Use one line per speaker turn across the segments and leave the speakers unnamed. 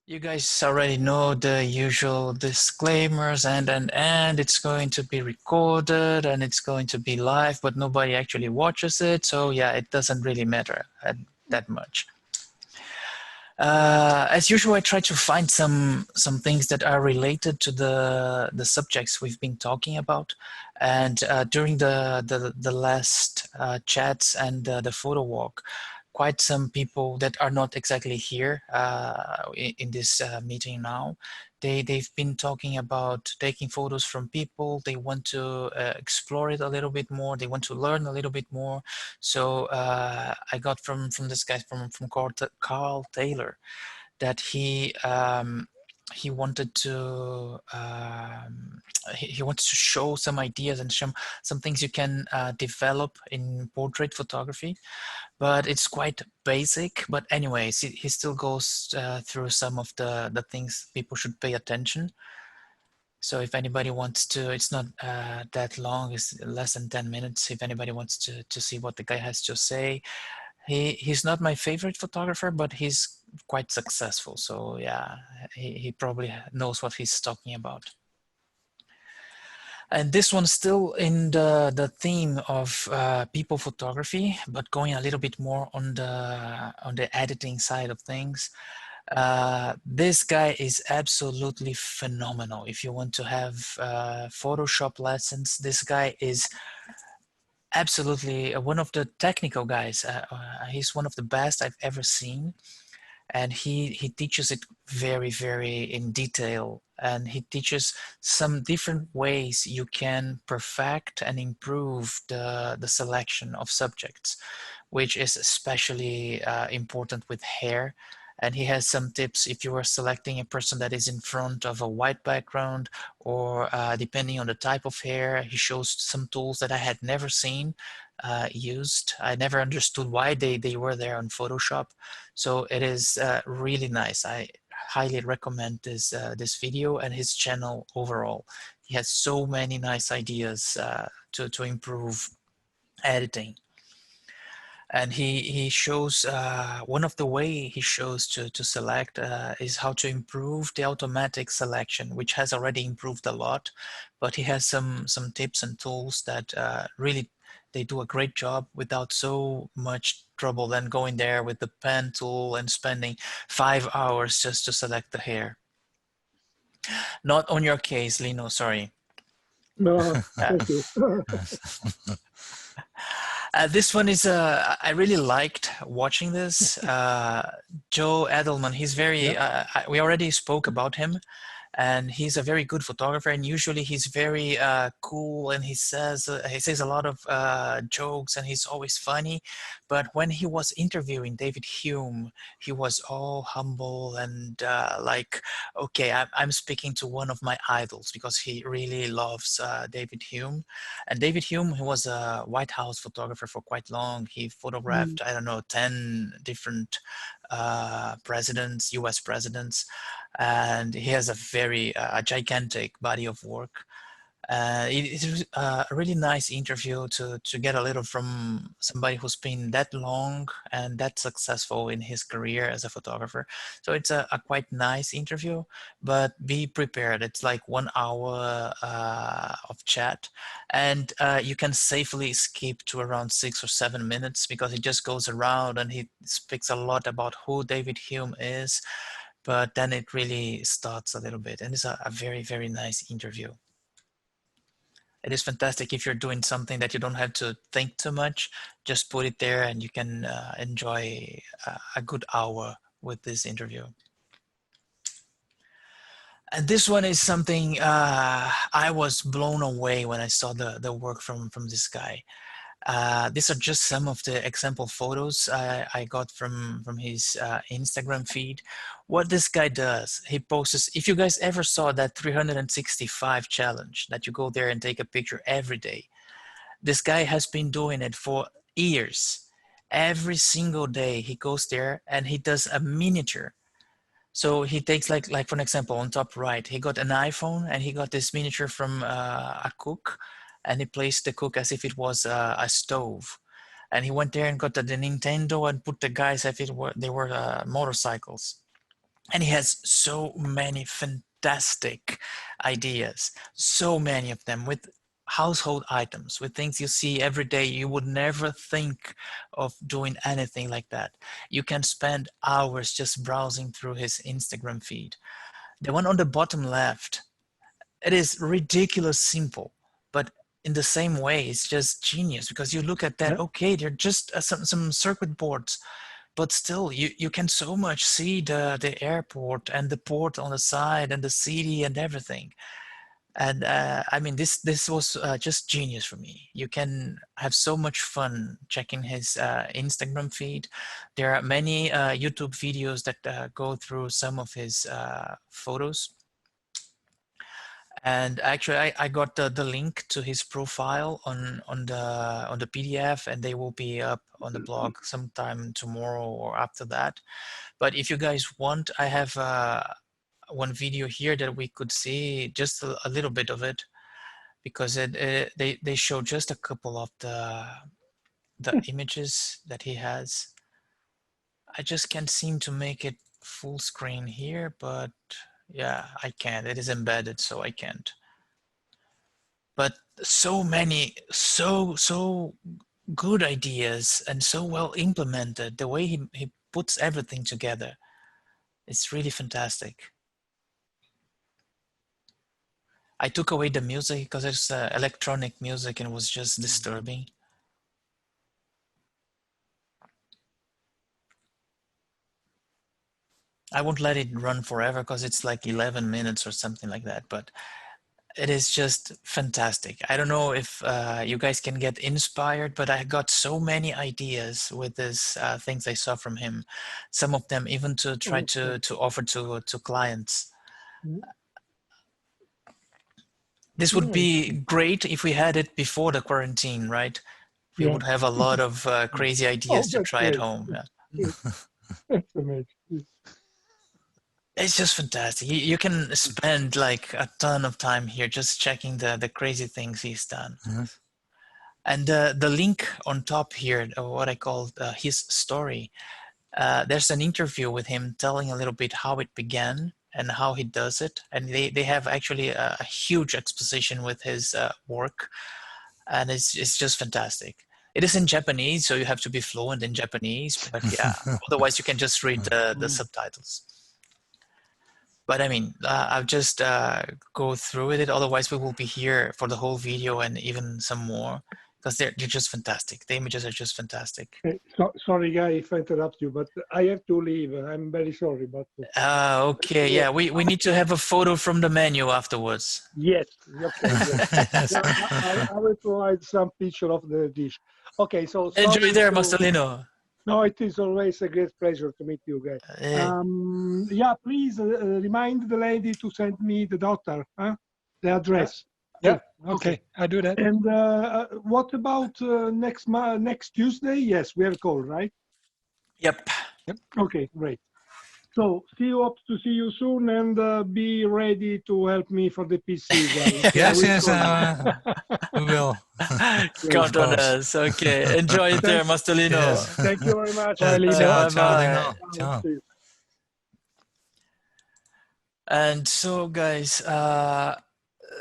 You guys already know the usual disclaimers and it's going to be recorded and it's going to be live, but nobody actually watches it. So yeah, it doesn't really matter that much. As usual, I try to find some things that are related to the subjects we've been talking about. And during the last chats and the photo walk, quite some people that are not exactly here in this meeting now. They've been talking about taking photos from people. They want to explore it a little bit more. They want to learn a little bit more. So I got from this guy from Karl Taylor that he wanted to he wants to show some ideas and some things you can develop in portrait photography, but it's quite basic. But anyways, he still goes through some of the things people should pay attention. So if anybody wants to, it's not that long, it's less than 10 minutes. If anybody wants to see what the guy has to say, he's not my favorite photographer, but he's quite successful. So yeah, he probably knows what he's talking about. And this one's still in the theme of people photography, but going a little bit more on the editing side of things. This guy is absolutely phenomenal. If you want to have Photoshop lessons, this guy is absolutely one of the technical guys. He's one of the best I've ever seen. And he teaches it very, very in detail. And he teaches some different ways you can perfect and improve the selection of subjects, which is especially important with hair. And he has some tips if you are selecting a person that is in front of a white background, or depending on the type of hair. He shows some tools that I had never seen used. I never understood why they were there on Photoshop. So it is really nice. I highly recommend this video and his channel overall. He has so many nice ideas to improve editing. And he shows one of the way he shows to select is how to improve the automatic selection, which has already improved a lot, but he has some tips and tools that really they do a great job without so much trouble than going there with the pen tool and spending 5 hours just to select the hair. Not on your case, Lino, sorry.
No, thank you.
This one is, I really liked watching this. Joe Edelman, he's very, we already spoke about him, and he's a very good photographer, and usually he's very cool, and he says a lot of jokes, and he's always funny. But when he was interviewing David Hume, he was all humble and like, okay, I'm speaking to one of my idols, because he really loves David Hume. And David Hume, he was a White House photographer for quite long. He photographed, I don't know, 10 different presidents, US presidents, and he has a very gigantic body of work. It is a really nice interview to get a little from somebody who's been that long and that successful in his career as a photographer. So it's a quite nice interview, but be prepared. It's like 1 hour of chat, and you can safely skip to around 6 or 7 minutes, because he just goes around and he speaks a lot about who David Hume is, but then it really starts a little bit, and it's a very, very nice interview. It is fantastic if you're doing something that you don't have to think too much. Just put it there and you can enjoy a good hour with this interview. And this one is something I was blown away when I saw the work from this guy. These are just some of the example photos I got from his Instagram feed. What this guy does, he posts, if you guys ever saw that 365 challenge, that you go there and take a picture every day, this guy has been doing it for years. Every single day he goes there and he does a miniature. So he takes, like for an example, on top right, he got an iPhone and he got this miniature from a cook, and he placed the cook as if it was a stove. And he went there and got the Nintendo and put the guys as if they were motorcycles. And he has so many fantastic ideas, so many of them with household items, with things you see every day. You would never think of doing anything like that. You can spend hours just browsing through his Instagram feed. The one on the bottom left, it is ridiculous simple, but in the same way, it's just genius, because you look at that, okay, they're just some circuit boards, but still you can so much see the airport and the port on the side and the city and everything. And I mean, this was just genius for me. You can have so much fun checking his Instagram feed. There are many YouTube videos that go through some of his photos. And actually, I got the link to his profile on the PDF, and they will be up on the blog sometime tomorrow or after that. But if you guys want, I have one video here that we could see just a little bit of it, because they show just a couple of the images that he has. I just can't seem to make it full screen here, but yeah, I can't. It is embedded, so I can't. But so many, so good ideas, and so well implemented. The way he puts everything together, it's really fantastic. I took away the music because it's electronic music and it was just disturbing. I won't let it run forever because it's like 11 minutes or something like that, but it is just fantastic. I don't know if you guys can get inspired, but I got so many ideas with these things I saw from him. Some of them even to try to offer to clients. This would be great if we had it before the quarantine, right? We would have a lot of crazy ideas to try at home. Yeah.
That's amazing.
It's just fantastic. You can spend like a ton of time here just checking the crazy things he's done. And the link on top here, what I call his story, there's an interview with him telling a little bit how it began and how he does it. And they have actually a huge exposition with his work. And it's just fantastic. It is in Japanese, so you have to be fluent in Japanese. But yeah, otherwise you can just read the subtitles. But I mean, I'll just go through with it. Otherwise, we will be here for the whole video and even some more, because they're just fantastic. The images are just fantastic.
Sorry, guy, if I interrupt you, but I have to leave. I'm very sorry, but.
Okay, yeah, we need to have a photo from the menu afterwards.
Yes. Okay. Yes. I will provide some picture of the dish. Okay, so
enjoy there, Mastalino.
No, it is always a great pleasure to meet you guys. Yeah, please remind the lady to send me the daughter, the address.
Yeah. Okay, I do that.
And what about next Tuesday? Yes, we have a call, right?
Yep.
Okay, great. So hope to see you soon, and be ready to help me for the PC, guys.
Yes, we will.
Count on us. Okay, enjoy it there, Mastalino.
Yes. Thank you very much.
Bye-bye.
Ciao.
And so, guys,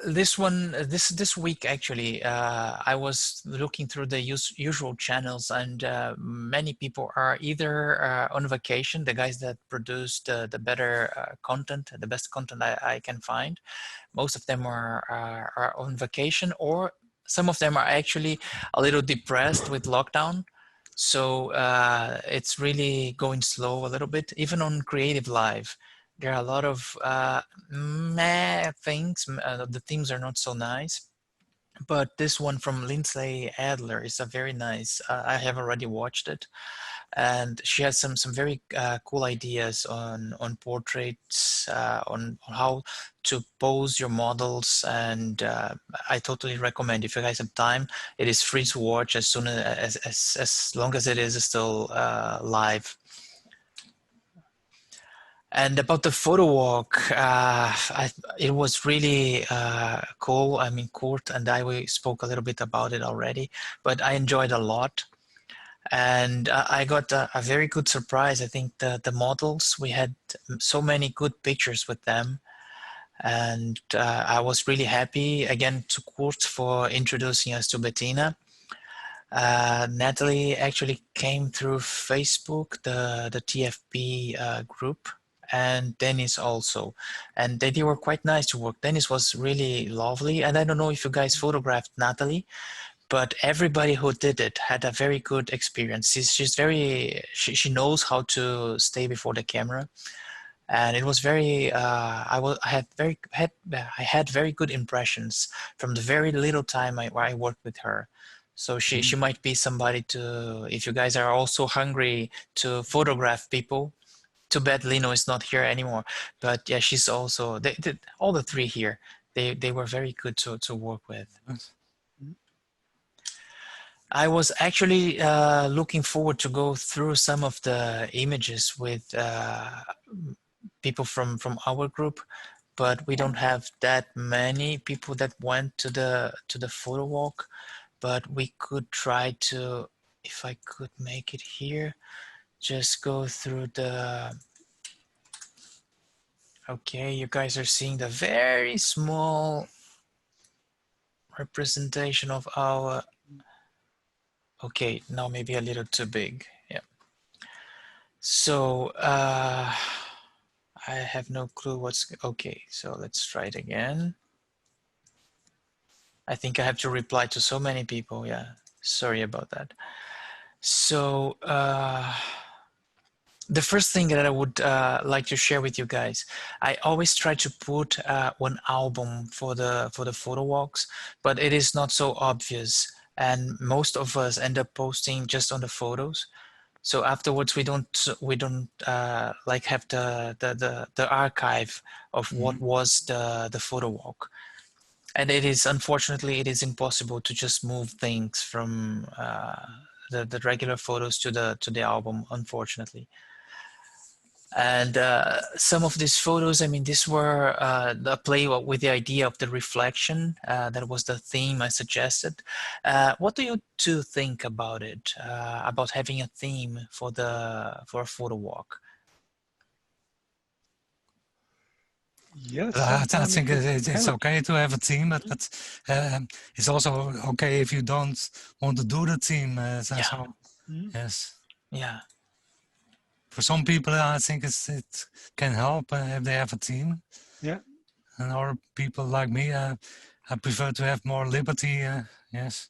this week actually, I was looking through the usual channels, and many people are either on vacation, the guys that produce the better content, the best content I can find. Most of them are on vacation, or some of them are actually a little depressed with lockdown. So it's really going slow a little bit, even on CreativeLive. There are a lot of meh things. The themes are not so nice. But this one from Lindsay Adler is a very nice. I have already watched it, and she has some very cool ideas on portraits, on how to pose your models, and I totally recommend, if you guys have time. It is free to watch as soon as long as it is still live. And about the Photowalk, it was really cool. I mean, Kurt and we spoke a little bit about it already, but I enjoyed a lot. And I got a very good surprise. I think the models, we had so many good pictures with them. And I was really happy again to Kurt for introducing us to Bettina. Natalie actually came through Facebook, the TFP group, and Dennis also. And they were quite nice to work. Dennis was really lovely. And I don't know if you guys photographed Natalie, but everybody who did it had a very good experience. She's very, she knows how to stay before the camera. And it was very, I had very good impressions from the very little time I worked with her. So she might be somebody to, if you guys are also hungry to photograph people. Too bad Lino is not here anymore, but yeah, she's also, all the three here, they were very good to work with. I was actually looking forward to go through some of the images with people from our group, but we don't have that many people that went to the Photowalk. But we could try to, if I could make it here, just go through the, okay, you guys are seeing the very small representation of our, okay, now maybe a little too big, yeah. So I have no clue what's, okay, so let's try it again. I think I have to reply to so many people, yeah, sorry about that. So the first thing that I would like to share with you guys, I always try to put one album for the Photowalks, but it is not so obvious, and most of us end up posting just on the photos. So afterwards, we don't like have the archive of what was the Photowalk, and it is, unfortunately, it is impossible to just move things from the regular photos to the album, unfortunately. And some of these photos, I mean, these were the play with the idea of the reflection. That was the theme I suggested. What do you two think about it? About having a theme for a Photowalk?
Yes,
I think it's okay to have a theme, but it's also okay if you don't want to do the theme.
Yeah.
So, yes.
Yeah.
For some people, I think it can help if they have a theme.
Yeah.
And other people like me, I prefer to have more liberty. Yes.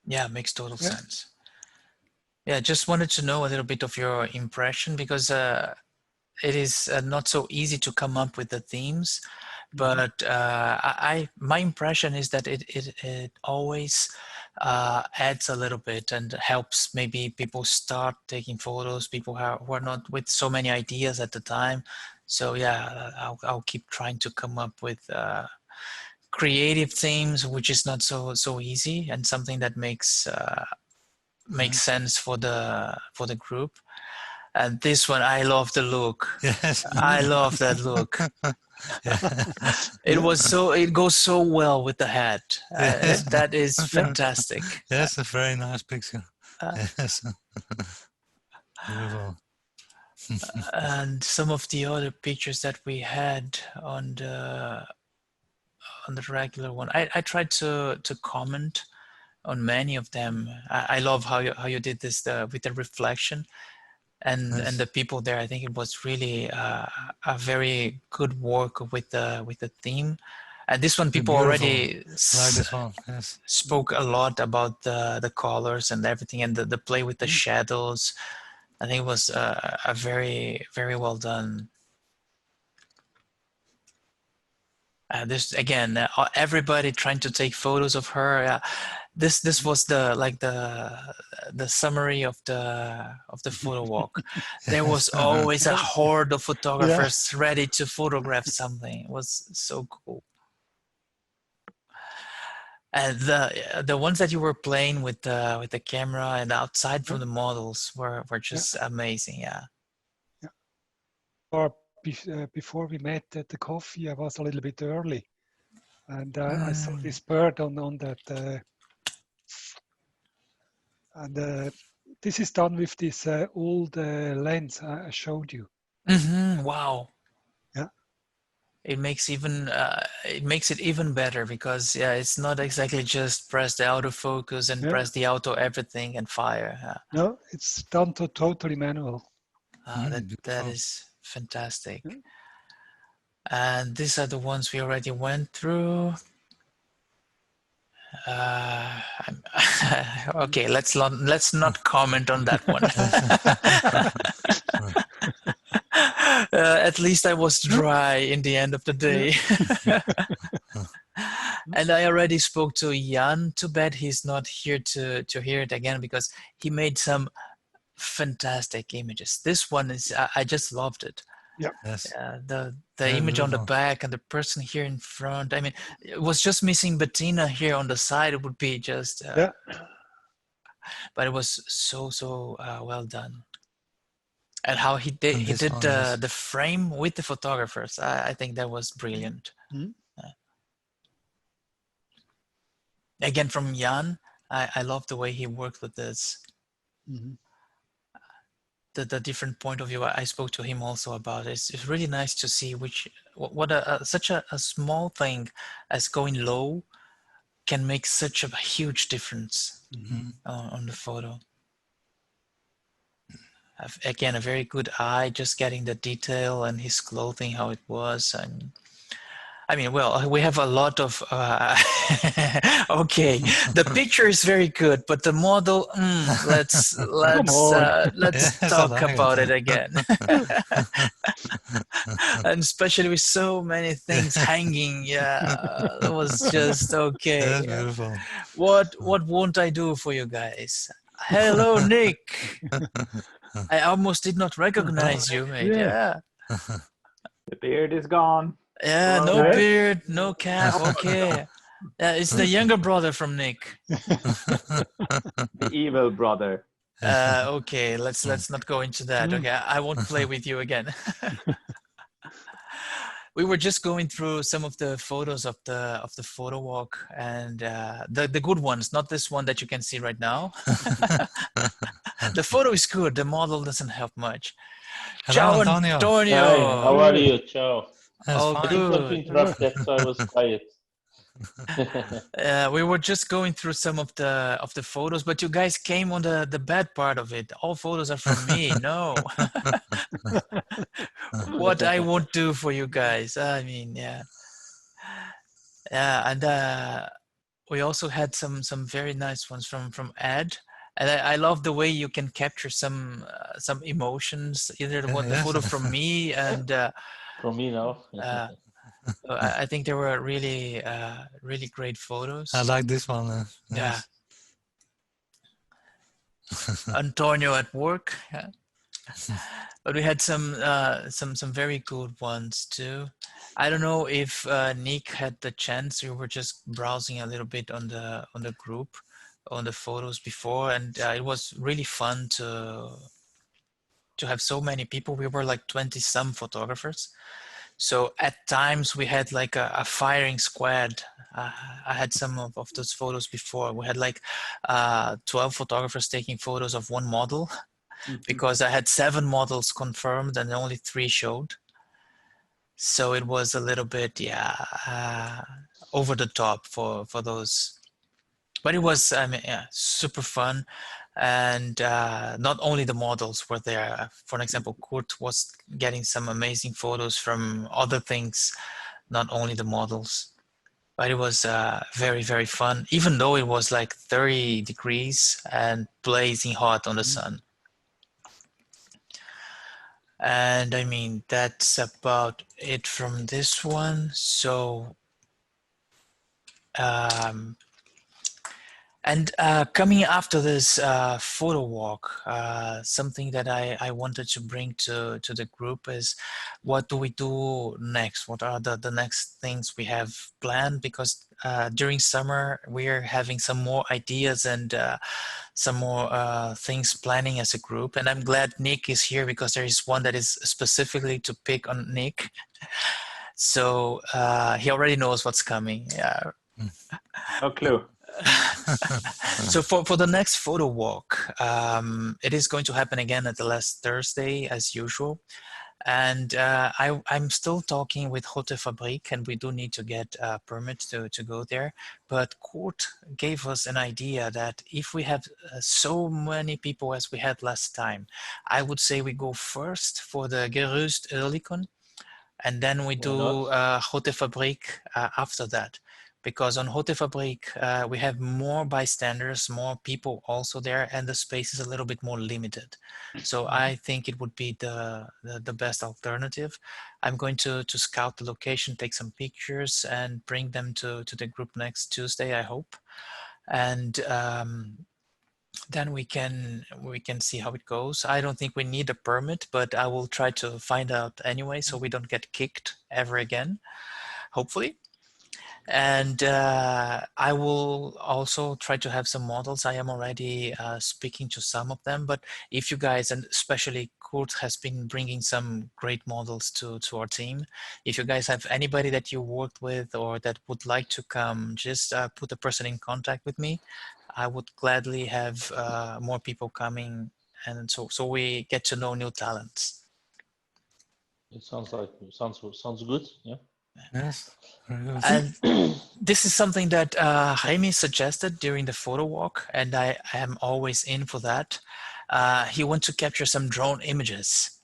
Yeah, makes total sense. Yeah, just wanted to know a little bit of your impression, because it is not so easy to come up with the themes, but my impression is that it always adds a little bit and helps maybe people start taking photos, people who are not with so many ideas at the time. So yeah, I'll keep trying to come up with creative themes, which is not so easy, and something that makes sense for the group. And this one, I love the look.
Yes.
I love that look. It goes so well with the hat.
Yes.
That is fantastic.
Yes, a very nice picture. Yes. Beautiful.
And some of the other pictures that we had on the regular one, I tried to comment on many of them. I love how you did this with the reflection. And the people there, I think it was really a very good work with the theme. And this one, people already
like this one. Yes.
spoke a lot about the colors and everything, and the play with the shadows. I think it was a very, very well done. This again, everybody trying to take photos of her. This was the summary of the Photowalk. There was always a horde of photographers ready to photograph something. It was so cool. And the ones that you were playing with the camera and outside from the models were just amazing. Yeah.
Or before we met at the coffee, I was a little bit early, and I saw this bird on that, and
this is done with this old lens I showed you.
Wow.
Yeah.
It makes it even better because it's not exactly just press the autofocus and press the auto everything and fire.
No, it's done totally manual.
That is fantastic. Yeah. And these are the ones we already went through. Okay, let's not comment on that one. At least I was dry in the end of the day. And I already spoke to Jan. Too bad he's not here to hear it again because he made some fantastic images. This one is I just loved it.
Yeah. Yes.
The image on the back and the person here in front. I mean, it was just missing Bettina here on the side. It would be just. But it was so well done. And how he did the frame with the photographers. I think that was brilliant. Again, from Jan, I love the way he worked with this. The different point of view. I spoke to him also about it. It's really nice to see what such a small thing as going low can make such a huge difference on the photo. Again, a very good eye, just getting the detail and his clothing, how it was. And I mean, well, we have a lot of, okay, the picture is very good, but the model, let's talk about it again. And especially with so many things hanging, that was just okay.
That's beautiful.
What won't I do for you guys? Hello, Nick. I almost did not recognize you, mate. Yeah.
The beard is gone.
Yeah, no beard, no cap. Okay. It's the younger brother from Nick.
The evil brother.
Okay, let's not go into that. Okay, I won't play with you again. We were just going through some of the photos of the Photowalk and the good ones, not this one that you can see right now. The photo is good. The model doesn't help much.
Hello,
Ciao,
Antonio.
Antonio.
Hi, how are you? Ciao.
Oh,
I didn't want to interrupt that, so I was quiet.
We were just going through some of the photos, but you guys came on the bad part of it. All photos are from me. No. What I won't do for you guys. I mean, yeah, and we also had some very nice ones from Ed. And I love the way you can capture some emotions, either the photo from me and
from me now.
I think they were really really great photos.
I like this one.
Yeah. Antonio at work. But we had some very good ones too. I don't know if Nick had the chance. We were just browsing a little bit on the group, on the photos before, and it was really fun to have so many people. We were like 20-some photographers. So at times we had like a firing squad. I had some of those photos before. We had like 12 photographers taking photos of one model because I had 7 models confirmed and only 3 showed. So it was a little bit, over the top for those. But it was, I mean, super fun. And not only the models were there. For example, Kurt was getting some amazing photos from other things, not only the models. But it was very, very fun, even though it was like 30 degrees and blazing hot on the sun. And I mean, that's about it from this one. So, and coming after this photo walk, something that I wanted to bring to the group is, what do we do next? What are the next things we have planned? Because during summer, we're having some more ideas and some more things planning as a group. And I'm glad Nick is here because there is one that is specifically to pick on Nick. So he already knows what's coming. Yeah.
No clue.
So for the next photo walk, it is going to happen again at the last Thursday as usual. And I'm still talking with Rote Fabrik, and we do need to get a permit to go there. But Kurt gave us an idea that if we have so many people as we had last time, I would say we go first for the Gerüst Oerlikon, and then we do Rote Fabrik after that. Because on Rote Fabrik, we have more bystanders, more people also there, and the space is a little bit more limited. So I think it would be the best alternative. I'm going to scout the location, take some pictures, and bring them to the group next Tuesday, I hope. And then we can see how it goes. I don't think we need a permit, but I will try to find out anyway, so we don't get kicked ever again, hopefully. And I will also try to have some models. I am already speaking to some of them, but if you guys, and especially Kurt has been bringing some great models to our team. If you guys have anybody that you worked with or that would like to come, just put a person in contact with me. I would gladly have more people coming, and so we get to know new talents.
It sounds good. Yeah.
Yes. Very good.
And this is something that Jaime suggested during the photo walk, and I am always in for that. He wants to capture some drone images,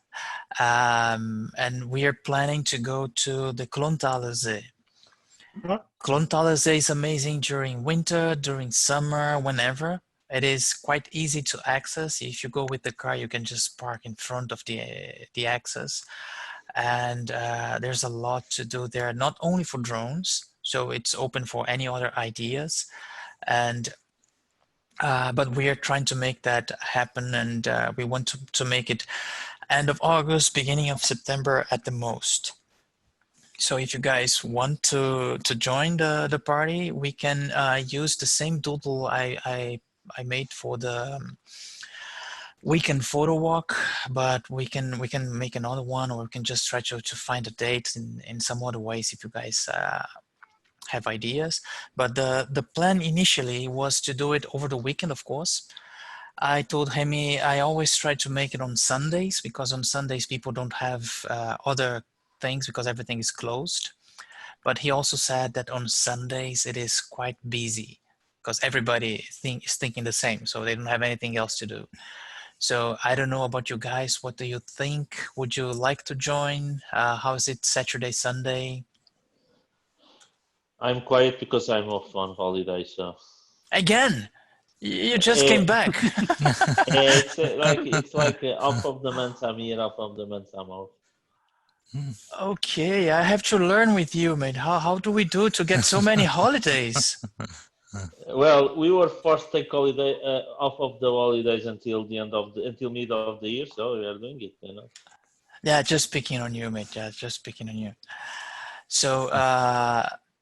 and we are planning to go to the Klontalersee. Klontalersee is amazing during winter, during summer, whenever. It is quite easy to access. If you go with the car, you can just park in front of the access. And there's a lot to do there, not only for drones, so it's open for any other ideas. And but we are trying to make that happen, and we want to make it end of August, beginning of September at the most. So if you guys want to join the party, we can use the same doodle I made for the weekend photo walk, but we can make another one, or we can just try to find a date in some other ways if you guys have ideas. But the plan initially was to do it over the weekend, of course. I told Hemi I always try to make it on Sundays, because on Sundays people don't have other things because everything is closed. But he also said that on Sundays it is quite busy because everybody is thinking the same, so they don't have anything else to do. So I don't know about you guys. What do you think? Would you like to join? How is it Saturday, Sunday?
I'm quiet because I'm off on holiday. So
again, you just came back.
it's like half of the month I'm here, half of the month I'm off.
Okay, I have to learn with you, mate. How do we do to get so many holidays?
Well, we were forced to take holiday off of the holidays until mid of the year, so we are doing it, you know.
Yeah, just picking on you, mate. Yeah, just picking on you. So,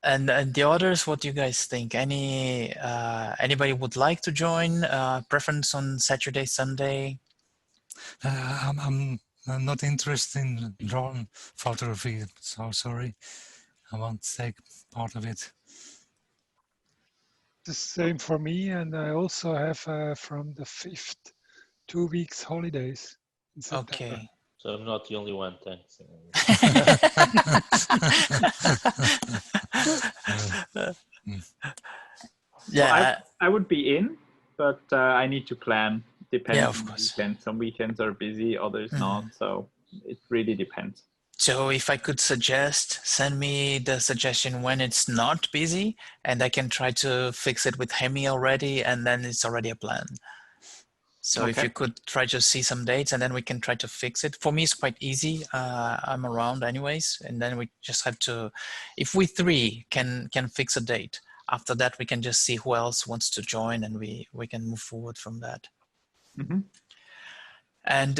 and the others, what do you guys think? Anybody would like to join? Preference on Saturday, Sunday?
I'm not interested in drone photography, so sorry. I won't take part of it.
The same for me, and I also have from the 5th 2 weeks holidays in September.
Okay.
So I'm not the only one, thanks.
Yeah,
well, I would be in, but I need to plan. Depends.
Yeah, of course.
Weekends. Some weekends are busy, others not. So it really depends.
So if I could suggest, send me the suggestion when it's not busy, and I can try to fix it with Hemi already, and then it's already a plan. So
Okay.
if you could try to see some dates, and then we can try to fix it. For me, it's quite easy. I'm around anyways, and then we just have to, if we three can fix a date, after that we can just see who else wants to join, and we can move forward from that.
Mm-hmm.
And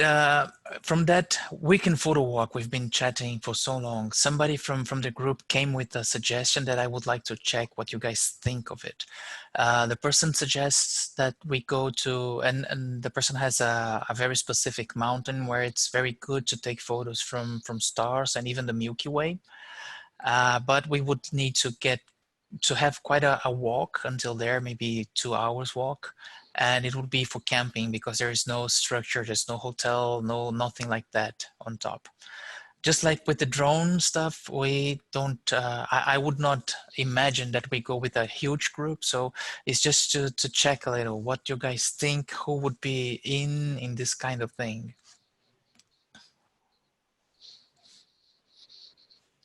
from that weekend photo walk, we've been chatting for so long. Somebody from the group came with a suggestion that I would like to check what you guys think of it. The person suggests that we go to, and the person has a very specific mountain where it's very good to take photos from stars and even the Milky Way. But we would need to get to have quite a walk until there, maybe 2 hours walk. And it would be for camping because there is no structure, there's no hotel, nothing like that on top. Just like with the drone stuff, we don't, I would not imagine that we go with a huge group. So it's just to check a little what you guys think, who would be in this kind of thing.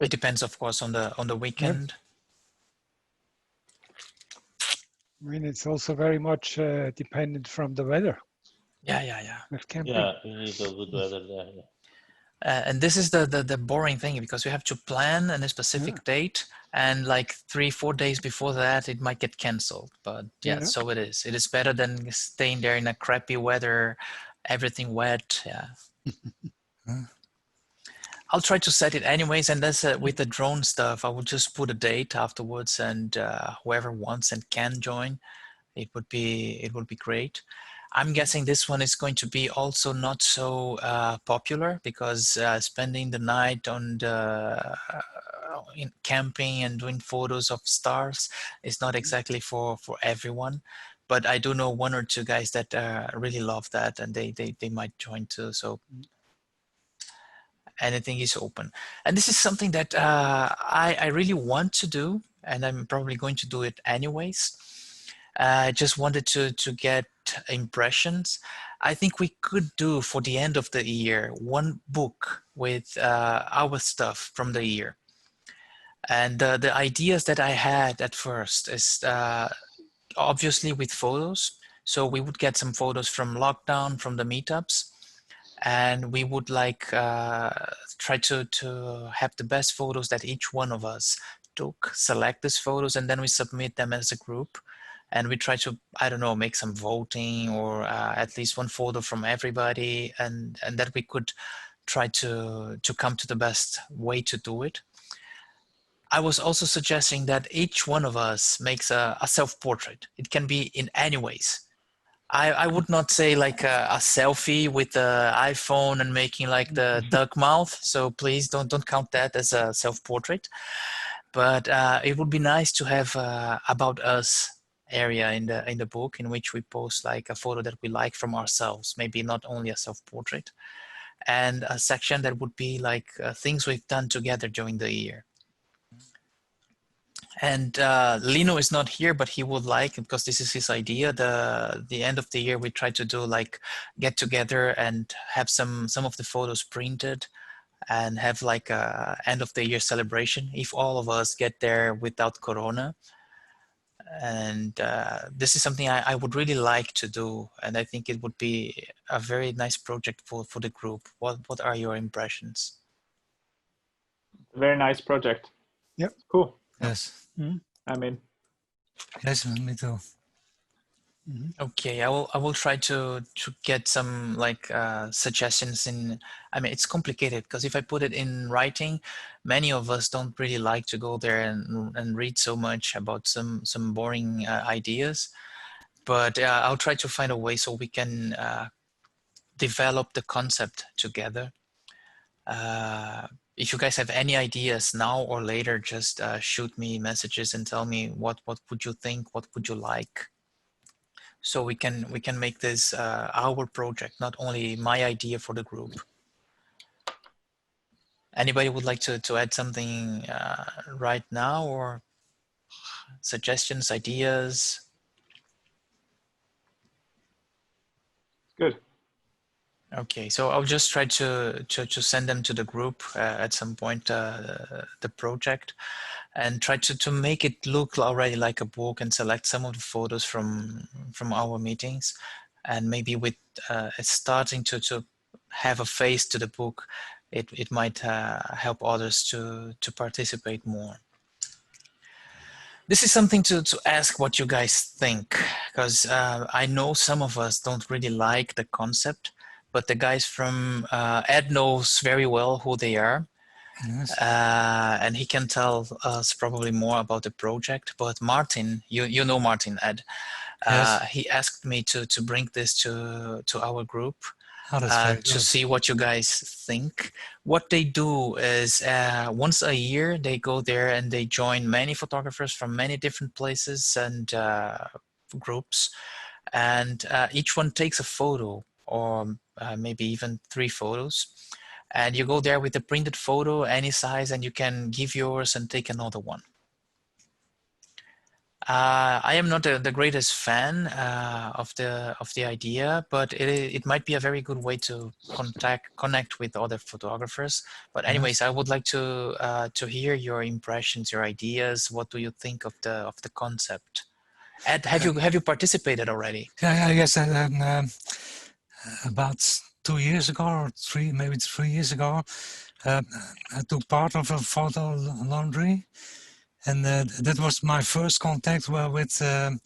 It depends, of course, on the weekend.
I mean, it's also very much dependent from the weather.
Yeah.
With camping.
Yeah, you need a good weather there. Yeah.
And this is the boring thing because we have to plan on a specific date, and like 3-4 days before that it might get canceled. But yeah, so it is. It is better than staying there in a crappy weather, everything wet. Yeah. I'll try to set it anyways, and that's with the drone stuff. I will just put a date afterwards, and whoever wants and can join, it would be great. I'm guessing this one is going to be also not so popular because spending the night on in camping and doing photos of stars is not exactly for everyone. But I do know 1 or 2 guys that really love that, and they might join too. So anything is open. And this is something that I really want to do, and I'm probably going to do it anyways. I just wanted to get impressions. I think we could do for the end of the year 1 book with our stuff from the year. And the ideas that I had at first is obviously with photos. So we would get some photos from lockdown, from the meetups, and we would like try to have the best photos that each one of us took, select these photos, and then we submit them as a group. And we try to, I don't know, make some voting or at least 1 photo from everybody, and that we could try to come to the best way to do it. I was also suggesting that each one of us makes a self-portrait. It can be in any ways. I would not say like a selfie with the iPhone and making like the duck mouth. So please don't count that as a self-portrait. But it would be nice to have about us area in the book in which we post like a photo that we like from ourselves, maybe not only a self-portrait, and a section that would be like things we've done together during the year. And Lino is not here, but he would like, because this is his idea, the end of the year we try to do like get together and have some of the photos printed and have like a end of the year celebration if all of us get there without Corona. And this is something I would really like to do, and I think it would be a very nice project for the group. What are your impressions?
Very nice project.
Yep.
Cool.
Yes.
I mean,
Yes, me too.
Okay, I will try to get some like suggestions in. I mean, it's complicated because if I put it in writing, many of us don't really like to go there and read so much about some boring ideas. But I'll try to find a way so we can develop the concept together. If you guys have any ideas now or later, just shoot me messages and tell me what would you think, what would you like. So we can make this our project, not only my idea for the group. Anybody would like to add something right now, or suggestions, ideas?
good.
Okay, so I'll just try to send them to the group at some point, the project, and try to make it look already like a book and select some of the photos from our meetings, and maybe with starting to have a face to the book, it might help others to participate more. This is something to ask what you guys think, because I know some of us don't really like the concept, but the guys from Ed knows very well who they are.
Yes.
And he can tell us probably more about the project. But Martin, you know Martin, Ed,
Yes.
he asked me to bring this to our group. to see what you guys think. What they do is once a year they go there and they join many photographers from many different places and groups, and each one takes a photo, or maybe even 3 photos, and you go there with a printed photo any size, and you can give yours and take another one. I am not the greatest fan of the idea, but it might be a very good way to connect with other photographers. But anyways, I would like to hear your impressions, your ideas. What do you think of the concept? Ed, have you participated already?
Yeah, yes. About 2 years ago, or maybe 3 years ago, I took part of a photo laundry. And that was my first contact with the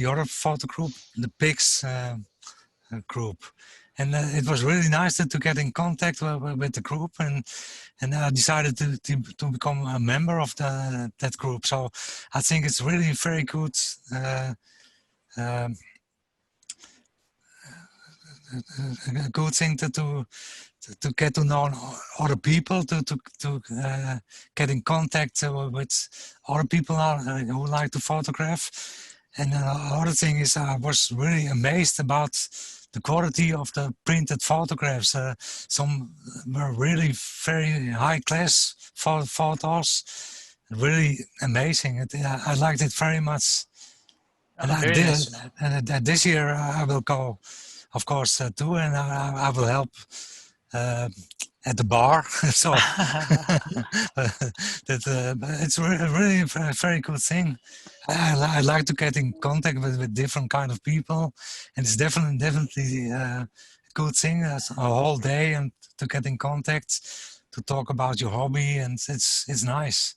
other photo group, the Pigs group, and it was really nice to get in contact with the group, and I decided to become a member of that group. So I think it's really very good. A good thing to get to know other people, to get in contact with other people who like to photograph. And the other thing is, I was really amazed about the quality of the printed photographs. Some were really very high class photos, really amazing. I liked it very much. And this year I will go, of course, too, and I will help at the bar. So it's really a very good thing. I like to get in contact with different kind of people, and it's definitely a good thing. A whole day and to get in contact, to talk about your hobby, and it's nice.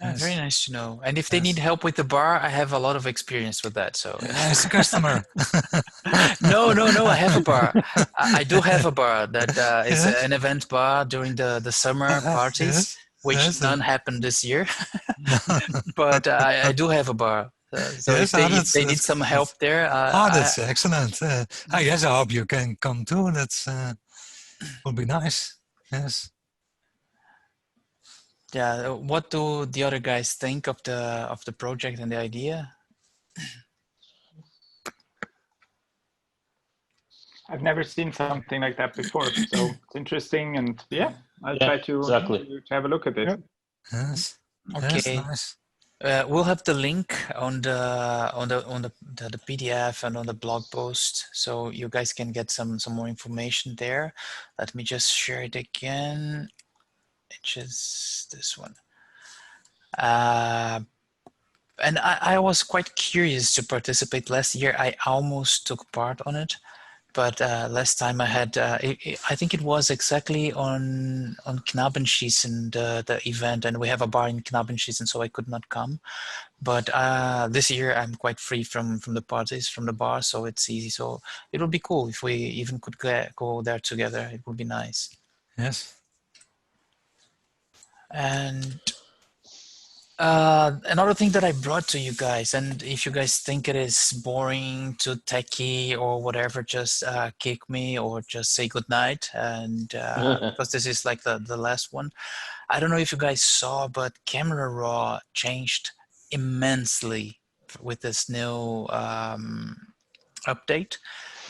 Yes. Very nice to know. And if they need help with the bar, I have a lot of experience with that. So
as a customer.
No, I have a bar. I do have a bar that is an event bar during the summer parties, which none happened this year. But I do have a bar. So if they need some help there,
that's excellent. Yes, I hope you can come too. That's would be nice. Yes.
Yeah, what do the other guys think of the project and the idea?
I've never seen something like that before, so it's interesting, and I'll try to have a look at it.
Yes.
Okay.
Nice.
We'll have the link on the PDF and on the blog post, so you guys can get some more information there. Let me just share it again. Which is this one. And I was quite curious to participate. Last year I almost took part on it, but last time I had, I think it was exactly on Knabenschießen, the event, and we have a bar in Knabenschießen, so I could not come. But this year I'm quite free from the parties, from the bar, so it's easy. So it would be cool if we even could go there together. It would be nice.
Yes.
And another thing that I brought to you guys, and if you guys think it is boring, too techie or whatever, just kick me or just say goodnight. And because this is like the last one. I don't know if you guys saw, but Camera Raw changed immensely with this new update.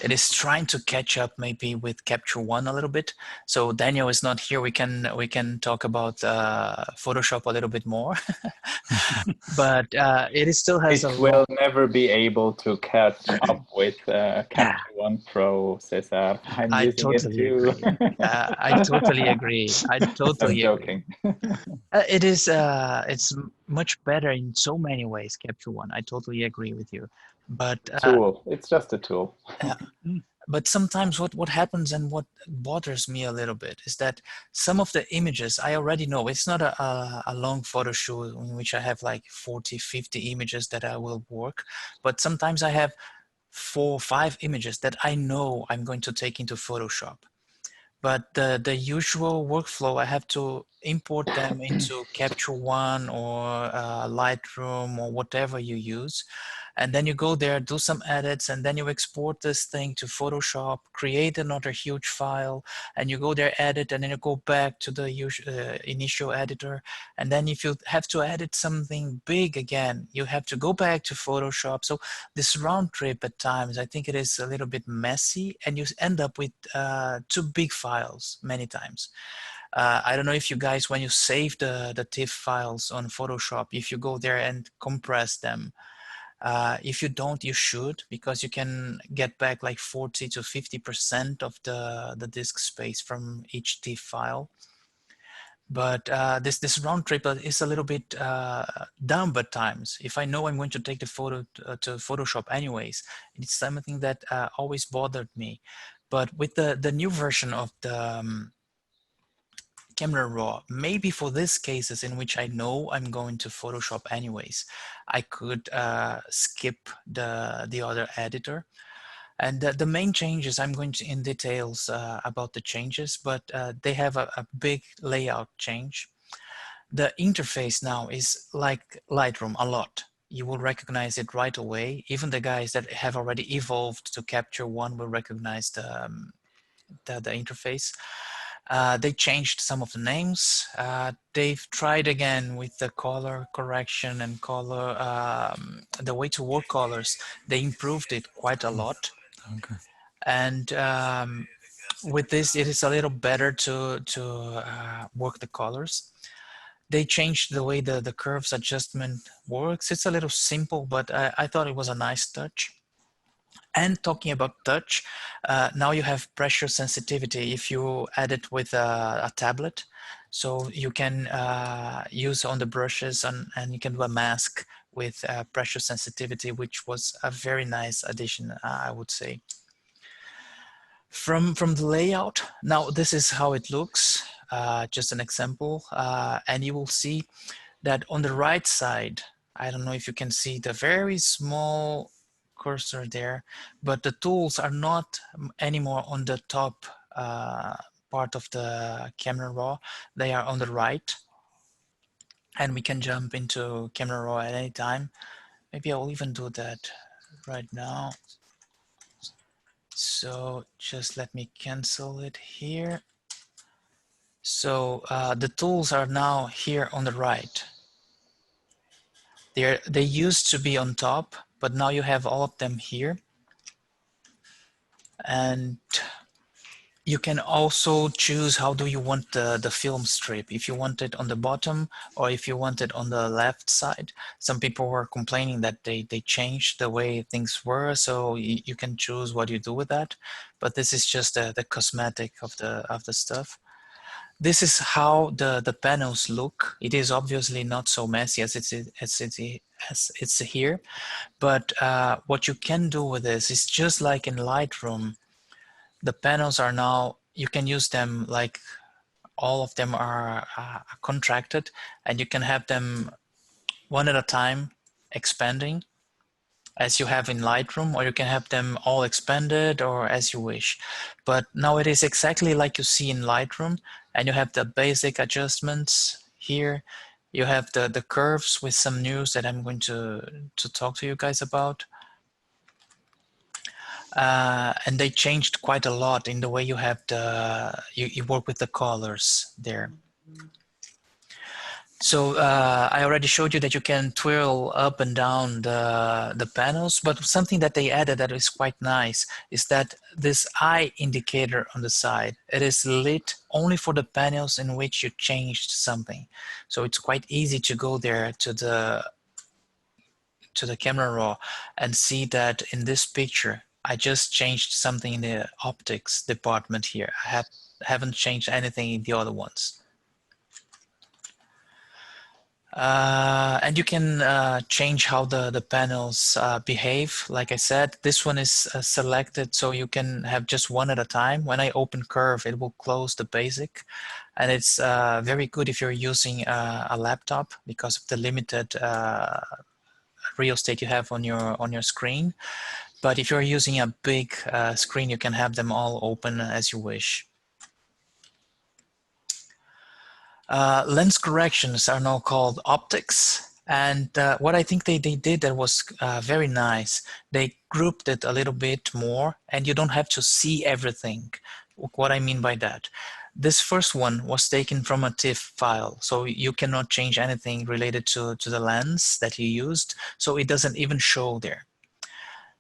It is trying to catch up maybe with Capture One a little bit. So Daniel is not here. We can talk about Photoshop a little bit more. But it still has.
It will never be able to catch up with Capture One Pro, Cesar. I totally
agree. I totally agree. I totally
agree.
It is. It's much better in so many ways. Capture One. I totally agree with you. But
tool. It's just a tool.
But sometimes what happens and what bothers me a little bit is that some of the images I already know. It's not a long photo shoot in which I have like 40, 50 images that I will work. But sometimes I have 4 or 5 images that I know I'm going to take into Photoshop. But the usual workflow, I have to import them into Capture One or Lightroom or whatever you use. and then you go there, do some edits, and then you export this thing to Photoshop, create another huge file, and you go there, edit, and then you go back to the initial editor. And then if you have to edit something big again, you have to go back to Photoshop. So this round trip at times, I think it is a little bit messy, and you end up with two big files many times. I don't know if you guys, when you save the TIFF files on Photoshop, if you go there and compress them, if you don't, you should, because you can get back like 40 to 50% of the disk space from each TIFF file. But this round trip is a little bit dumb at times. If I know I'm going to take the photo to Photoshop anyways, it's something that always bothered me. But with the new version of the Camera Raw, maybe for these cases in which I know I'm going to Photoshop anyways, I could skip the other editor. And the main changes, I'm going to in details about the changes, but they have a big layout change. The interface now is like Lightroom a lot. You will recognize it right away. Even the guys that have already evolved to Capture One will recognize the interface. They changed some of the names. They've tried again with the color correction and color, the way to work colors. They improved it quite a lot.
Okay.
And with this, it is a little better to work the colors. They changed the way the curves adjustment works. It's a little simple, but I thought it was a nice touch. And talking about touch, now you have pressure sensitivity if you add it with a tablet. So you can use on the brushes and you can do a mask with pressure sensitivity, which was a very nice addition, I would say. From the layout, now this is how it looks, just an example, and you will see that on the right side, I don't know if you can see the very small cursor there, but the tools are not anymore on the top part of the Camera Raw. They are on the right, and we can jump into Camera Raw at any time. Maybe I'll even do that right now. So just let me cancel it here. So the tools are now here on the right. They used to be on top, but now you have all of them here. And you can also choose how do you want the film strip, if you want it on the bottom or if you want it on the left side. Some people were complaining that they changed the way things were, so you can choose what you do with that. But this is just the cosmetic of the stuff. This is how the panels look. It is obviously not so messy as it's here, but what you can do with this is just like in Lightroom. The panels are now, you can use them like all of them are contracted, and you can have them one at a time expanding as you have in Lightroom, or you can have them all expanded or as you wish. But now it is exactly like you see in Lightroom, and you have the basic adjustments here. You have the curves with some news that I'm going to talk to you guys about. And they changed quite a lot in the way you have you work with the colors there. So I already showed you that you can twirl up and down the panels, but something that they added that is quite nice is that this eye indicator on the side, it is lit only for the panels in which you changed something. So it's quite easy to go there to the Camera Raw and see that in this picture, I just changed something in the optics department here. I haven't changed anything in the other ones. And you can change how the panels behave. Like I said, this one is selected so you can have just one at a time. When I open curve, it will close the basic. And it's very good if you're using a laptop because of the limited real estate you have on your screen. But if you're using a big screen, you can have them all open as you wish. Lens corrections are now called optics, And what I think they did that was very nice, they grouped it a little bit more, and you don't have to see everything. What I mean by that, this first one was taken from a TIFF file, so you cannot change anything related to the lens that you used, so it doesn't even show there.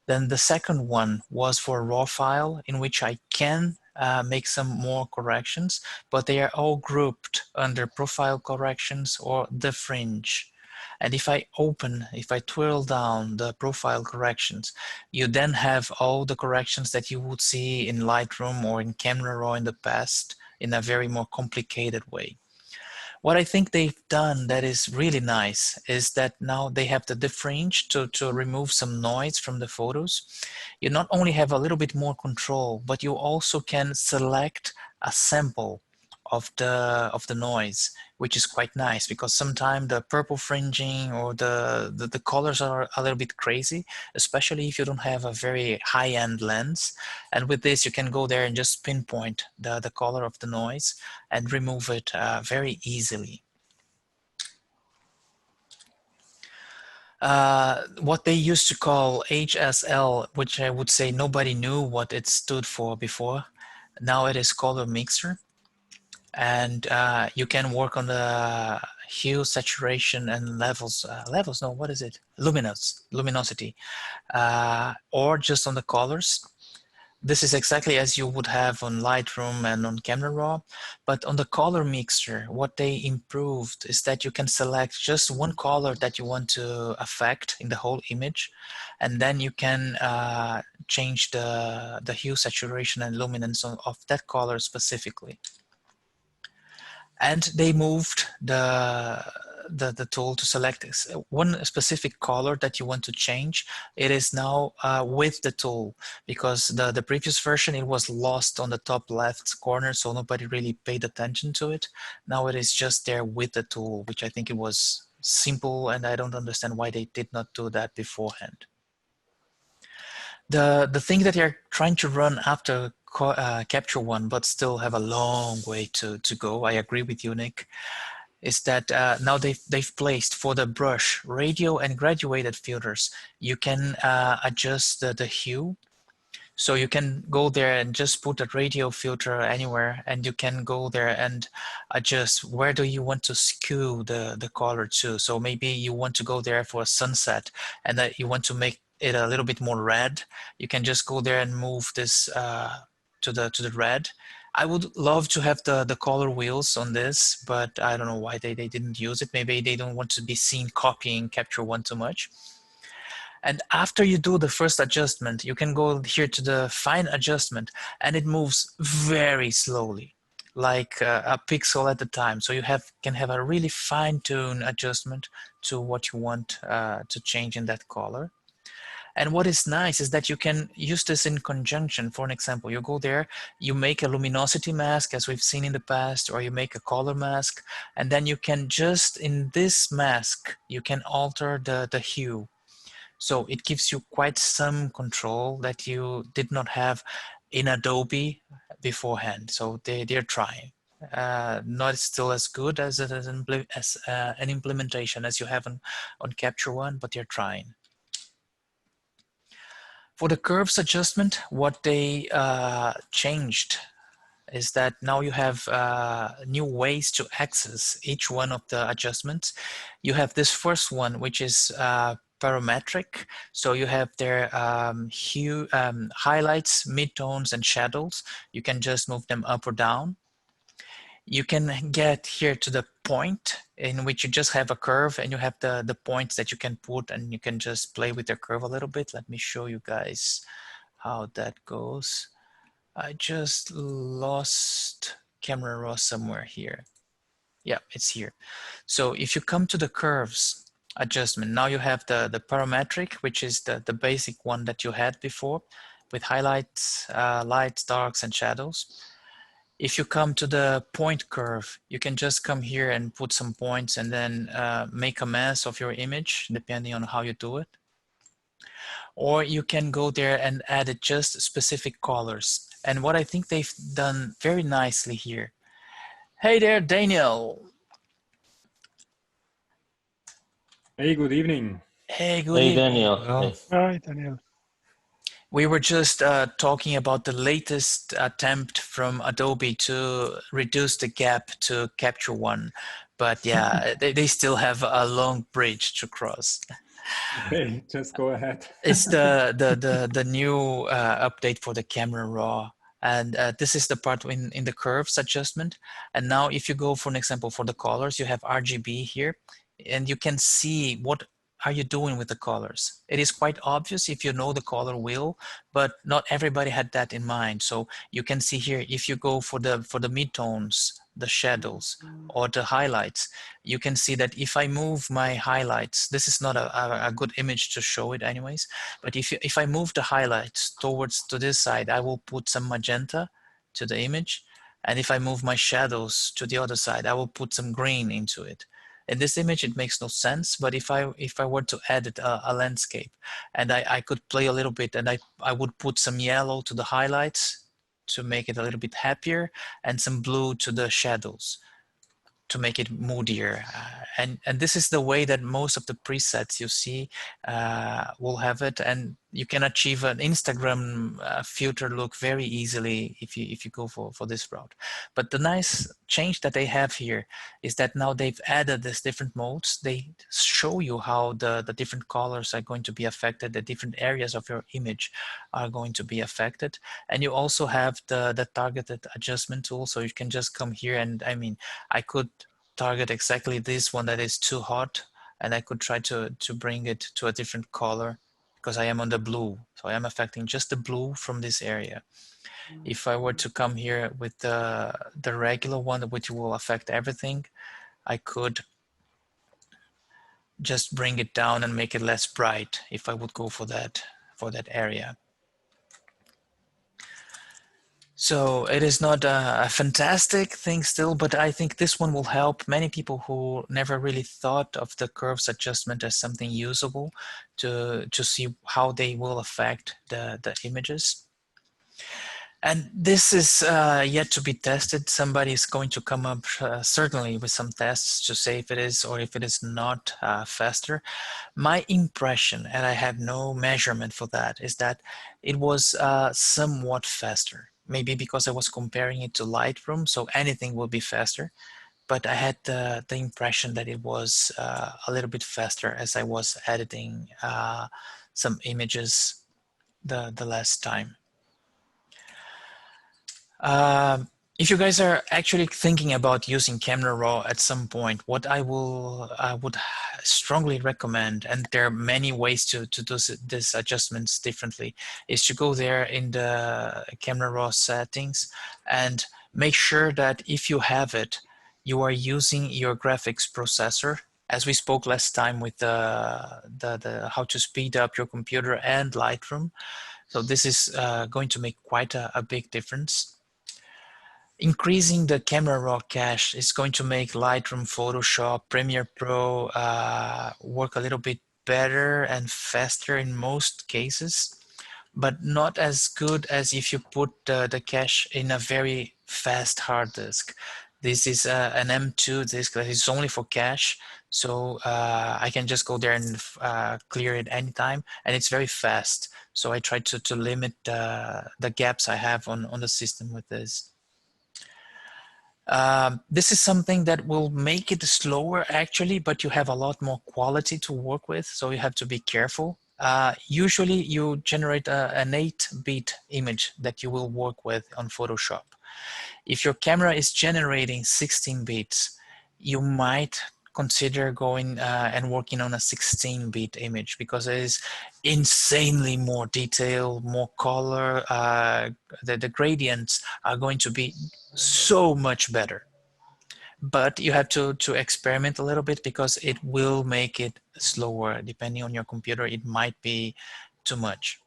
Then the second one was for a raw file in which I can make some more corrections, but they are all grouped under profile corrections or the fringe. And if I twirl down the profile corrections, you then have all the corrections that you would see in Lightroom or in Camera Raw in the past in a very more complicated way. What I think they've done that is really nice is that now they have the fringe to remove some noise from the photos. You not only have a little bit more control, but you also can select a sample of the noise, which is quite nice, because sometimes the purple fringing or the colors are a little bit crazy, especially if you don't have a very high-end lens. And with this, you can go there and just pinpoint the color of the noise and remove it very easily. What they used to call HSL, which I would say nobody knew what it stood for before, now it is color mixer. And you can work on the hue, saturation, and luminosity, or just on the colors. This is exactly as you would have on Lightroom and on Camera Raw, but on the color mixer, what they improved is that you can select just one color that you want to affect in the whole image, and then you can change the hue, saturation, and luminance of that color specifically. And they moved the tool to select one specific color that you want to change. It is now with the tool, because the previous version, it was lost on the top left corner, so nobody really paid attention to it. Now it is just there with the tool, which I think it was simple, and I don't understand why they did not do that beforehand. The thing that they're trying to run after Capture One, but still have a long way to go, I agree with you, Nick, is that now they've placed for the brush, radio, and graduated filters, you can adjust the hue. So you can go there and just put a radio filter anywhere, and you can go there and adjust where do you want to skew the color to. So maybe you want to go there for a sunset, and that you want to make it a little bit more red. You can just go there and move this to the red. I would love to have the color wheels on this, but I don't know why they didn't use it. Maybe they don't want to be seen copying Capture One too much. And after you do the first adjustment, you can go here to the fine adjustment, and it moves very slowly, like a pixel at a time. So you can have a really fine-tuned adjustment to what you want to change in that color. And what is nice is that you can use this in conjunction. For an example, you go there, you make a luminosity mask, as we've seen in the past, or you make a color mask, and then you can just, in this mask, you can alter the hue. So it gives you quite some control that you did not have in Adobe beforehand. So they're trying. Not still as good as an implementation as you have on Capture One, but they're trying. For the curves adjustment, what they changed is that now you have new ways to access each one of the adjustments. You have this first one, which is parametric. So you have their hue, highlights, midtones, and shadows. You can just move them up or down. You can get here to the point in which you just have a curve, and you have the points that you can put, and you can just play with the curve a little bit. Let me show you guys how that goes. I just lost Camera Raw somewhere here. Yeah, it's here. So if you come to the curves adjustment, now you have the parametric, which is the basic one that you had before with highlights, lights, darks, and shadows. If you come to the point curve, you can just come here and put some points and then make a mess of your image, depending on how you do it. Or you can go there and add just specific colors. And what I think they've done very nicely here. Hey there, Daniel.
Hey, good evening.
Hey, good
Hey,
evening.
Daniel.
Oh.
Hey.
Hi, Daniel.
We were just talking about the latest attempt from Adobe to reduce the gap to Capture One, but yeah, they still have a long bridge to cross.
Okay, just go ahead.
It's the new update for the camera raw, and this is the part in the curves adjustment. And now if you go, for an example, for the colors, you have RGB here, and you can see what are you doing with the colors. It is quite obvious if you know the color wheel, but not everybody had that in mind. So you can see here, if you go for the midtones, the shadows, or the highlights, you can see that if I move my highlights, this is not a good image to show it anyways, but if I move the highlights towards to this side, I will put some magenta to the image. And if I move my shadows to the other side, I will put some green into it. In this image, it makes no sense, but if I were to edit a landscape, and I could play a little bit, and I would put some yellow to the highlights to make it a little bit happier, and some blue to the shadows to make it moodier. And this is the way that most of the presets you see will have it, and you can achieve an Instagram filter look very easily if you go for this route. But the nice change that they have here is that now they've added these different modes. They show you how the different colors are going to be affected, the different areas of your image are going to be affected. And you also have the targeted adjustment tool, so you can just come here, and I mean, I could target exactly this one that is too hot, and I could try to bring it to a different color because I am on the blue. So I am affecting just the blue from this area. If I were to come here with the regular one, which will affect everything, I could just bring it down and make it less bright if I would go for that area. So it is not a fantastic thing still, but I think this one will help many people who never really thought of the curves adjustment as something usable to see how they will affect the images. And this is yet to be tested. Somebody is going to come up certainly with some tests to say if it is or if it is not faster. My impression, and I have no measurement for that, is that it was somewhat faster. Maybe because I was comparing it to Lightroom, so anything will be faster. But I had the impression that it was a little bit faster as I was editing some images the last time. If you guys are actually thinking about using Camera Raw at some point, what I would strongly recommend, and there are many ways to do these adjustments differently, is to go there in the Camera Raw settings and make sure that if you have it, you are using your graphics processor. As we spoke last time with the how to speed up your computer and Lightroom. So this is going to make quite a big difference. Increasing the camera raw cache is going to make Lightroom, Photoshop, Premiere Pro work a little bit better and faster in most cases, but not as good as if you put the cache in a very fast hard disk. This is an M2 disk that is only for cache, so I can just go there and clear it anytime, and it's very fast. So I try to limit the gaps I have on the system with this. This is something that will make it slower actually, but you have a lot more quality to work with, so you have to be careful. Usually you generate an 8-bit image that you will work with on Photoshop. If your camera is generating 16 bits, you might consider going and working on a 16-bit image because it is insanely more detail, more color. The gradients are going to be so much better. But you have to experiment a little bit because it will make it slower. Depending on your computer, it might be too much.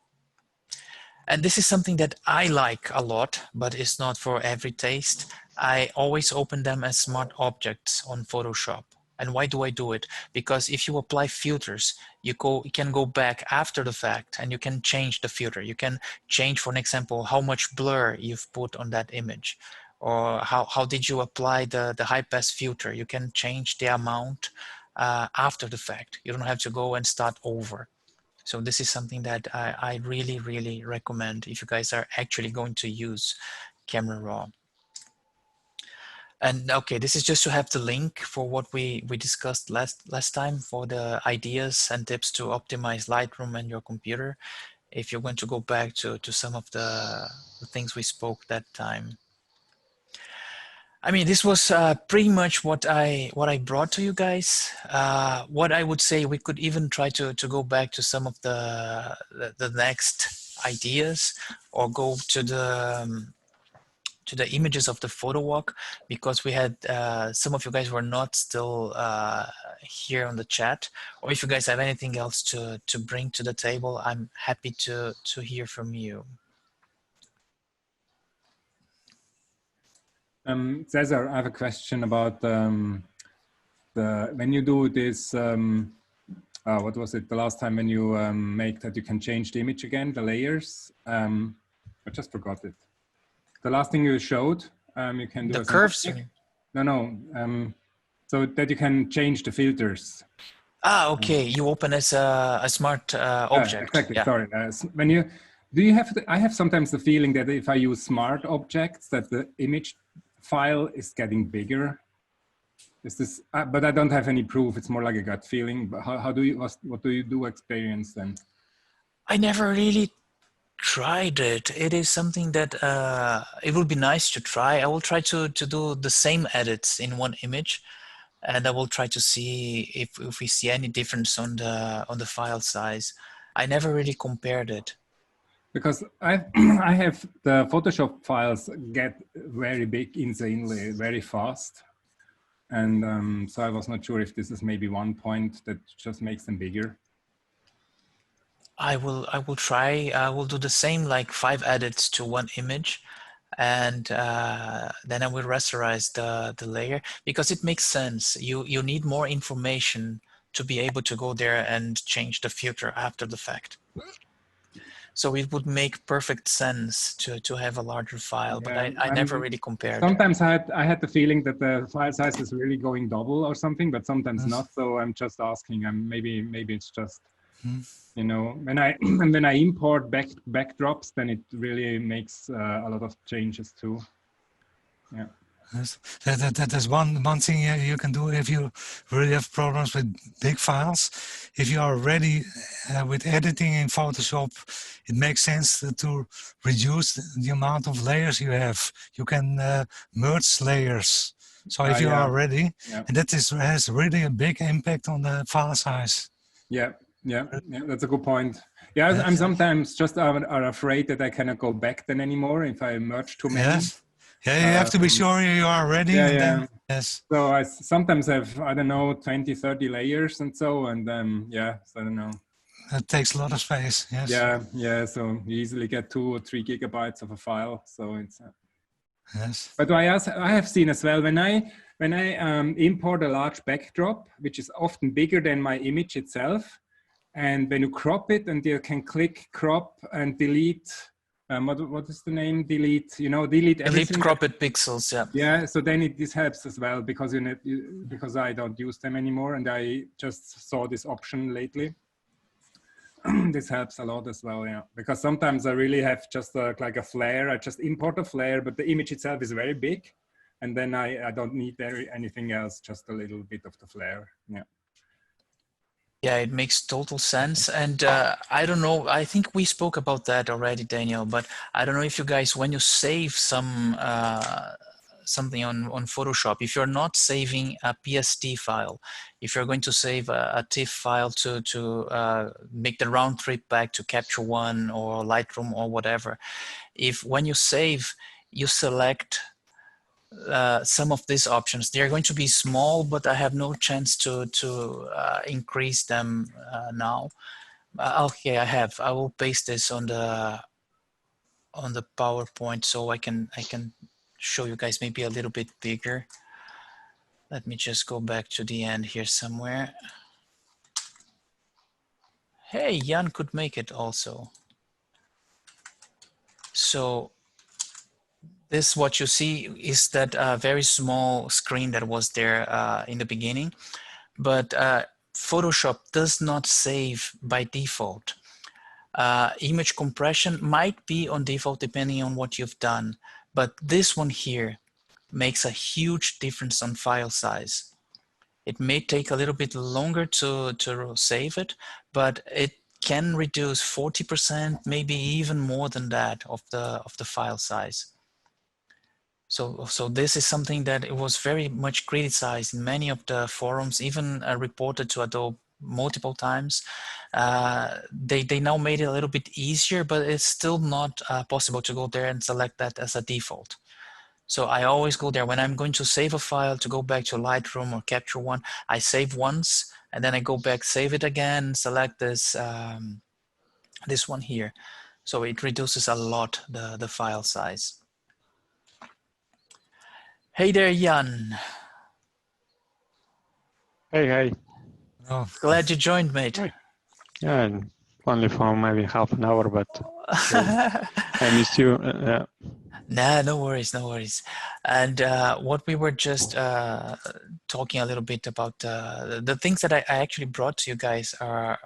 And this is something that I like a lot, but it's not for every taste. I always open them as smart objects on Photoshop. And why do I do it? Because if you apply filters, you can go back after the fact and you can change the filter. You can change, for an example, how much blur you've put on that image, or how did you apply the high pass filter. You can change the amount after the fact. You don't have to go and start over. So this is something that I really, really recommend if you guys are actually going to use Camera Raw. And okay, this is just to have the link for what we discussed last time for the ideas and tips to optimize Lightroom and your computer. If you're going to go back to some of the things we spoke that time. I mean, this was pretty much what I brought to you guys. What I would say, we could even try to go back to some of the next ideas, or go to the images of the Photowalk, because we had some of you guys were not still here on the chat. Or if you guys have anything else to bring to the table, I'm happy to hear from you.
Cesar, I have a question about when you do this, what was it, the last time when you make that you can change the image again, the layers? I just forgot it. The last thing you showed, you can do
the curves.
No, so that you can change the filters.
Ah, okay. You open as a smart object.
Exactly.
Yeah.
Sorry. When you I have sometimes the feeling that if I use smart objects, that the image file is getting bigger. Is this? But I don't have any proof. It's more like a gut feeling. But how do you? What do you do experience then?
I never really tried it. It is something that it would be nice to try. I will try to do the same edits in one image, and I will try to see if we see any difference on the file size. I never really compared it.
Because I have the Photoshop files get very big insanely very fast, and so I was not sure if this is maybe one point that just makes them bigger.
I will try. I will do the same, like 5 edits to one image, and then I will rasterize the layer, because it makes sense. You need more information to be able to go there and change the filter after the fact. So it would make perfect sense to have a larger file, but I never really compared.
Sometimes I had the feeling that the file size is really going double or something, but sometimes not. So I'm just asking. Maybe it's just, you know, when I import backdrops, then it really makes a lot of changes too. Yeah.
Yes. That is one thing you can do if you really have problems with big files. If you are ready with editing in Photoshop, it makes sense to reduce the amount of layers you have. You can merge layers. So if you are ready, and that has really a big impact on the file size.
Yeah, that's a good point. Yeah, I'm sometimes just are afraid that I cannot go back then anymore if I merge too many.
Yes. Yeah, you have to be sure you are ready.
Yeah,
and then, yes.
So I sometimes have, I don't know, 20, 30 layers and so, and yeah, so I don't know.
That takes a lot of space, yes.
Yeah, so you easily get 2 or 3 gigabytes of a file, so it's...
yes.
But I have seen as well, when I import a large backdrop, which is often bigger than my image itself, and when you crop it, and you can click crop and delete, what is the name? Delete, delete everything.
Delete cropped pixels, yeah.
Yeah, so then this helps as well, because because I don't use them anymore, and I just saw this option lately. This helps a lot as well, yeah. Because sometimes I really have just like a flare. I just import a flare, but the image itself is very big, and then I don't need anything else, just a little bit of the flare, yeah.
Yeah, it makes total sense. And I don't know, I think we spoke about that already, Daniel, but I don't know if you guys, when you save something on Photoshop, if you're not saving a PST file, if you're going to save a TIFF file to make the round trip back to Capture One or Lightroom or whatever, if when you save, you select some of these options, they're going to be small, but I have no chance to increase them now. Okay, I will paste this on the PowerPoint so I can show you guys maybe a little bit bigger. Let me just go back to the end here somewhere. Hey, Jan could make it also. So this, what you see is that very small screen that was there in the beginning. but Photoshop does not save by default. Image compression might be on default depending on what you've done, but this one here makes a huge difference on file size. It may take a little bit longer to save it, but it can reduce 40%, maybe even more than that of the file size. So this is something that it was very much criticized in many of the forums, even reported to Adobe multiple times. They now made it a little bit easier, but it's still not possible to go there and select that as a default. So I always go there when I'm going to save a file to go back to Lightroom or Capture One. I save once and then I go back, save it again, select this this one here. So it reduces a lot the file size. Hey there, Jan.
Hey.
Oh.
Glad you joined, mate.
Yeah, only for maybe half an hour, but I missed you.
Nah, no worries, no worries. And what we were just talking a little bit about, the things that I actually brought to you guys are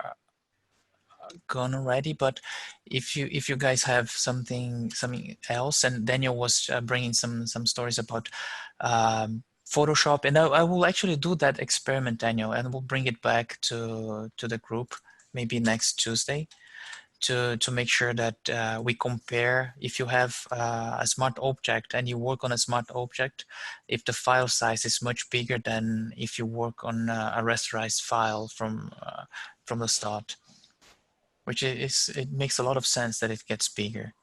gone already. But if you guys have something else, and Daniel was bringing some stories about Photoshop, and I will actually do that experiment, Daniel, and we'll bring it back to the group maybe next Tuesday to make sure that we compare. If you have a smart object and you work on a smart object, if the file size is much bigger than if you work on a rasterized file from the start, which it makes a lot of sense that it gets bigger.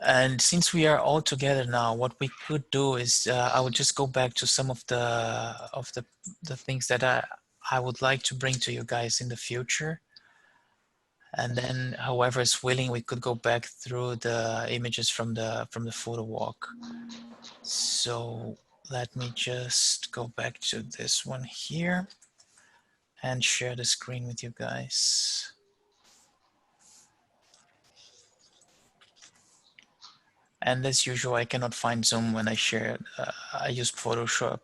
And since we are all together now, what we could do is I would just go back to some of the things that I would like to bring to you guys in the future. And then whoever is willing, we could go back through the images from the Photowalk. So let me just go back to this one here and share the screen with you guys. And as usual, I cannot find Zoom when I share it. I use Photoshop,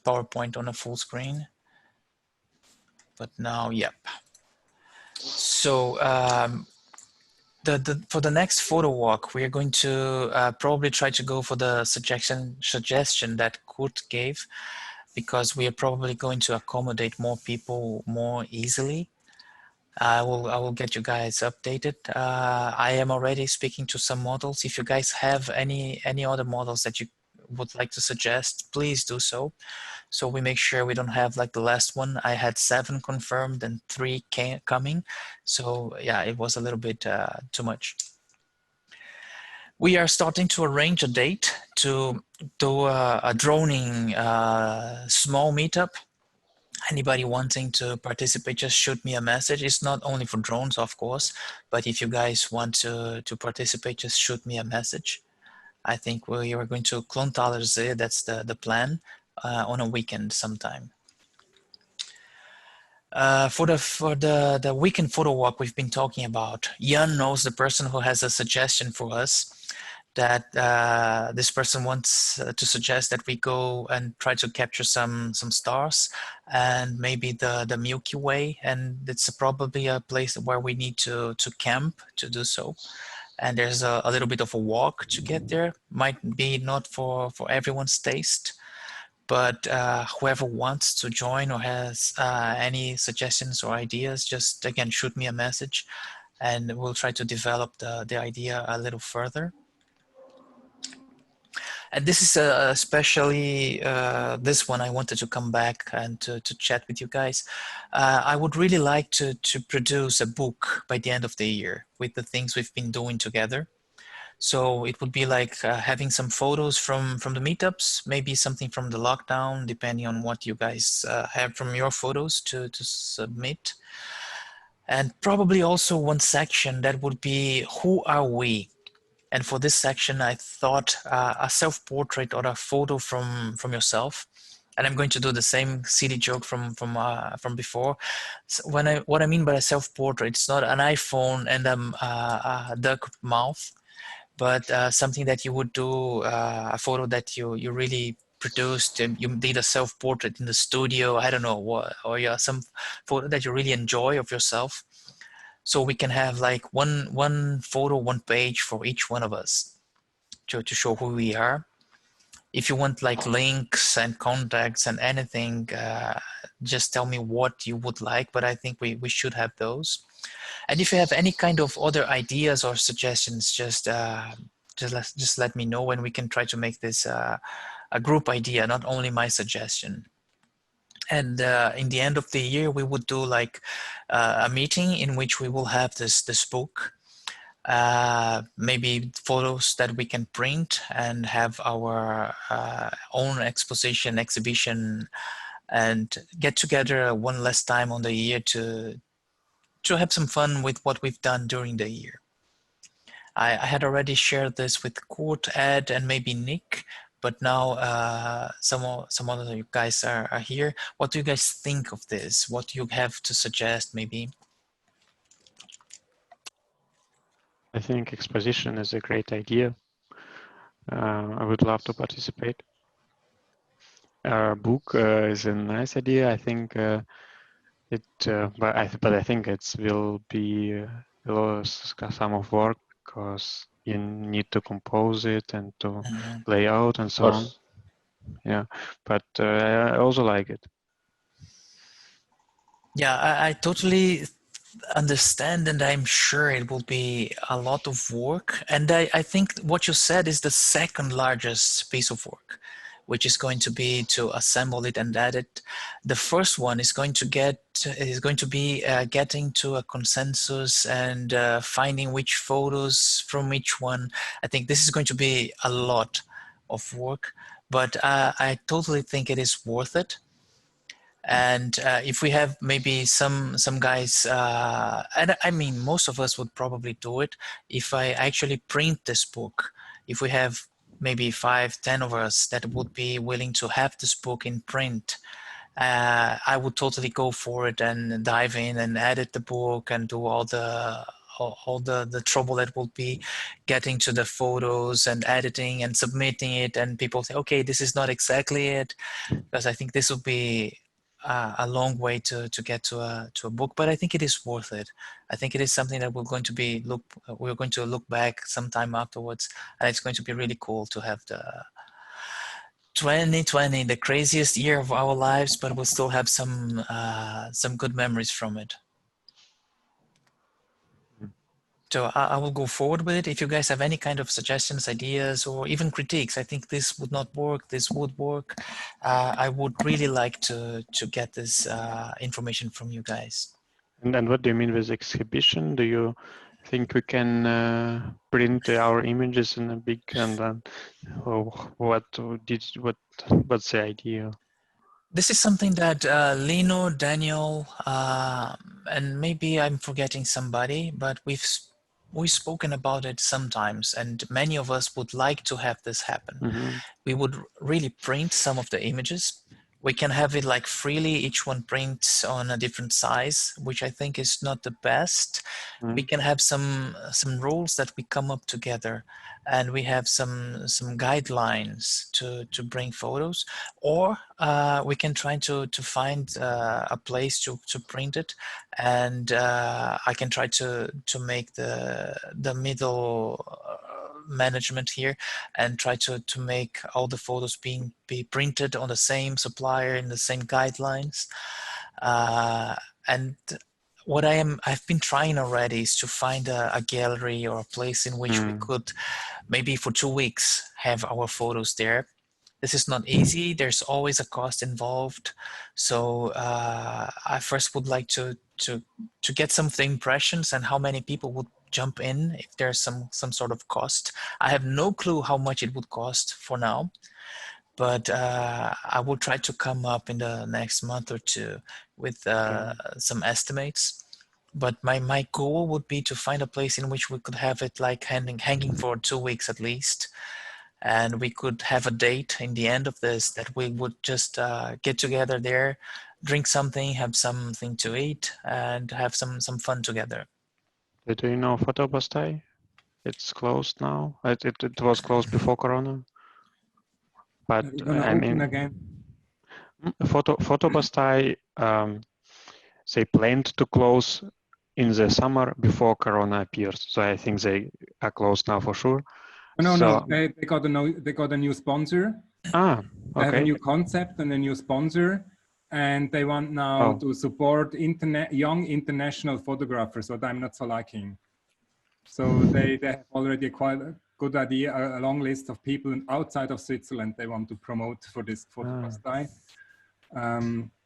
PowerPoint on a full screen. But now, yep. So for the next Photowalk, we are going to probably try to go for the suggestion that Kurt gave, because we are probably going to accommodate more people more easily. I will get you guys updated. I am already speaking to some models. If you guys have any other models that you would like to suggest, please do so. So we make sure we don't have like the last one. I had 7 confirmed and 3 coming. So yeah, it was a little bit too much. We are starting to arrange a date to do a droning small meetup. Anybody wanting to participate, just shoot me a message. It's not only for drones, of course, but if you guys want to participate, just shoot me a message. I think we are going to Klontalersee, that's the plan, on a weekend sometime. For the weekend photo walk we've been talking about, Jan knows the person who has a suggestion for us, that this person wants to suggest that we go and try to capture some stars and maybe the Milky Way, and it's probably a place where we need to camp to do so. And there's a little bit of a walk to get there. Might be not for everyone's taste, but whoever wants to join or has any suggestions or ideas, just again shoot me a message and we'll try to develop the idea a little further. And this is especially this one I wanted to come back and to chat with you guys. I would really like to produce a book by the end of the year with the things we've been doing together. So it would be like having some photos from the meetups, maybe something from the lockdown, depending on what you guys have from your photos to submit. And probably also one section that would be, who are we? And for this section, I thought a self-portrait or a photo from yourself. And I'm going to do the same silly joke from before. So what I mean by a self-portrait, it's not an iPhone and a duck mouth, but something that you would do, a photo that you really produced, you did a self-portrait in the studio, I don't know what, or yeah, some photo that you really enjoy of yourself. So we can have like one photo, one page for each one of us to show who we are. If you want like links and contacts and anything, just tell me what you would like, but I think we should have those. And if you have any kind of other ideas or suggestions, just let me know, and we can try to make this a group idea, not only my suggestion. And in the end of the year, we would do like a meeting in which we will have this book, maybe photos that we can print and have our own exhibition, and get together one last time on the year to have some fun with what we've done during the year. I had already shared this with Kurt, Ed, and maybe Nick, but now some other guys are here. What do you guys think of this? What do you have to suggest, maybe?
I think exposition is a great idea. I would love to participate. Our book is a nice idea. I think but I think it will be some of work, because you need to compose it and to lay out and so on. Yeah, but I also like it.
Yeah, I totally understand, and I'm sure it will be a lot of work. And I think what you said is the second largest piece of work, which is going to be to assemble it and edit. The first one is going to be getting to a consensus and finding which photos from each one. I think this is going to be a lot of work, but I totally think it is worth it. And if we have maybe some guys, and I mean, most of us would probably do it. If I actually print this book, if we have maybe 5-10 of us that would be willing to have this book in print, I would totally go for it and dive in and edit the book and do all the trouble that will be getting to the photos and editing and submitting it, and people say, okay, this is not exactly it, because I think this will be a long way to get to a book, but I think it is worth it. I think it is something that we're going to look back sometime afterwards, and it's going to be really cool to have the 2020, the craziest year of our lives, but we'll still have some good memories from it. So I will go forward with it. If you guys have any kind of suggestions, ideas, or even critiques, I think this would not work, this would work. I would really like to get this information from you guys.
And what do you mean with exhibition? Do you think we can print our images in a big, and then what's the idea?
This is something that Lino, Daniel, and maybe I'm forgetting somebody, but we've spoken about it sometimes, and many of us would like to have this happen.
Mm-hmm.
We would really print some of the images. We can have it like freely, each one prints on a different size, which I think is not the best. We can have some rules that we come up together, and we have some guidelines to bring photos, or we can try to find a place to print it, and I can try to make the middle management here and try to make all the photos be printed on the same supplier in the same guidelines. And what I've been trying already is to find a gallery or a place in which we could maybe for 2 weeks have our photos there. This is not easy. There's always a cost involved. So I first would like to get some of the impressions and how many people would jump in if there's some sort of cost. I have no clue how much it would cost for now, but I will try to come up in the next month or two with some estimates. But my goal would be to find a place in which we could have it like hanging for 2 weeks at least. And we could have a date in the end of this that we would just get together there, drink something, have something to eat, and have some fun together.
Do you know Photowalks? It's closed now. It was closed before Corona. But I mean,
again.
Photobastai, they planned to close in the summer before Corona appears. So I think they are closed now for sure.
No, they got a new sponsor.
Ah, okay.
They have a new concept and a new sponsor, and they want now to support young international photographers. What I'm not so liking. So they have already quite a good idea, a long list of people outside of Switzerland they want to promote for this Photobastai.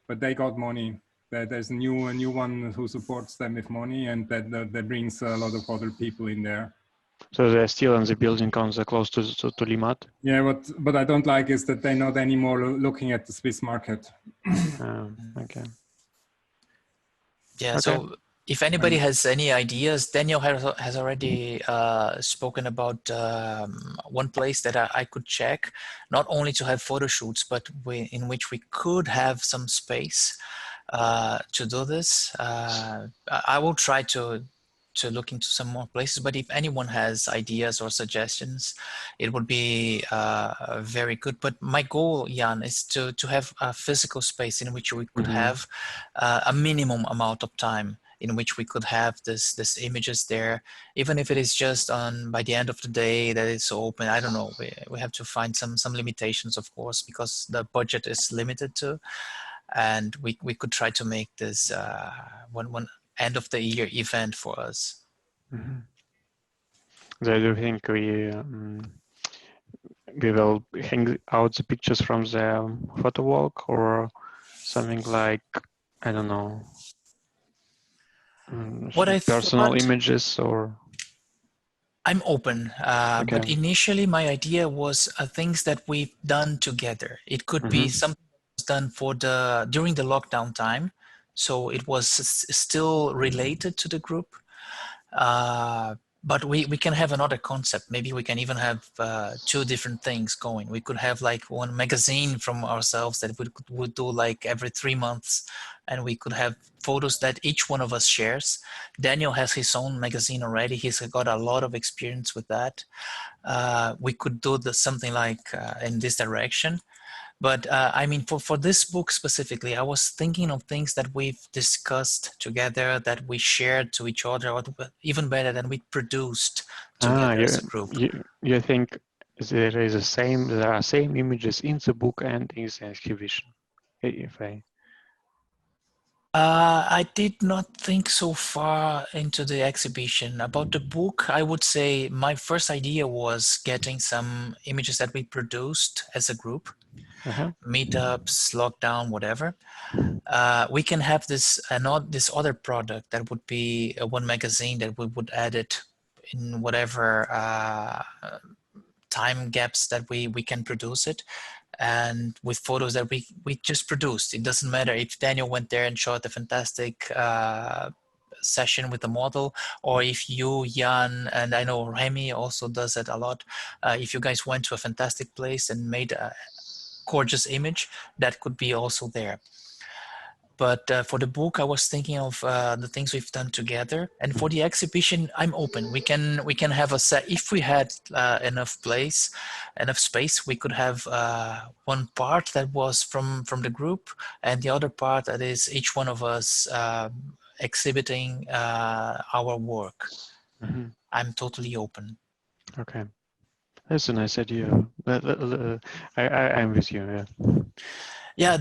But they got money. There's a new one who supports them with money, and that brings a lot of other people in there.
So they're still in the building close to Limmat?
Yeah, what I don't like is that they're not anymore looking at the Swiss market.
Okay.
Yeah, so if anybody has any ideas, Daniel has already spoken about one place that I could check, not only to have photo shoots, but in which we could have some space to do this. I will try to look into some more places, but if anyone has ideas or suggestions, it would be very good. But my goal, Jan, is to have a physical space in which we could have a minimum amount of time in which we could have this images there, even if it is just by the end of the day that it's open. I don't know. We have to find some limitations, of course, because the budget is limited to, and we could try to make this one end of the year event for us.
Do you think we will hang out the pictures from the Photowalk or something like, I don't know, personal images or?
I'm open, but initially my idea was things that we've done together. It could be something that was done during the lockdown time, so it was still related to the group. But we can have another concept. Maybe we can even have two different things going. We could have like one magazine from ourselves that we would do like every 3 months, and we could have photos that each one of us shares. Daniel has his own magazine already. He's got a lot of experience with that. We could do something like in this direction. But I mean, for this book specifically, I was thinking of things that we've discussed together, that we shared to each other, or even better, than we produced together as a group.
You think there are same images in the book and in the exhibition?
I did not think so far into the exhibition. About the book, I would say my first idea was getting some images that we produced as a group. Meetups, lockdown, whatever. We can have this other product that would be one magazine that we would add it in whatever time gaps that we can produce it, and with photos that we just produced. It doesn't matter if Daniel went there and shot a fantastic session with the model, or if you, Jan, and I know Remy also does it a lot. If you guys went to a fantastic place and made a gorgeous image, that could be also there. But for the book, I was thinking of the things we've done together. And for the exhibition, I'm open. We can have a set. If we had enough space, we could have one part that was from the group, and the other part that is each one of us exhibiting our work. I'm totally open.
Okay. That's a nice idea. I'm with you.
Yeah,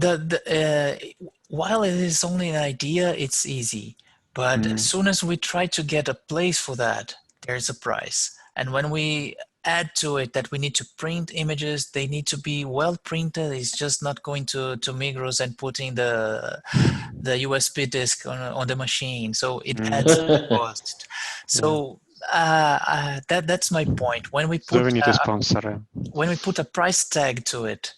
while it is only an idea, it's easy. But as soon as we try to get a place for that, there's a price. And when we add to it that we need to print images, they need to be well printed. It's just not going to Migros and putting the USB disk on the machine. So it adds to the cost. So that's my point. When we put
we need a sponsor.
When we put a price tag to it,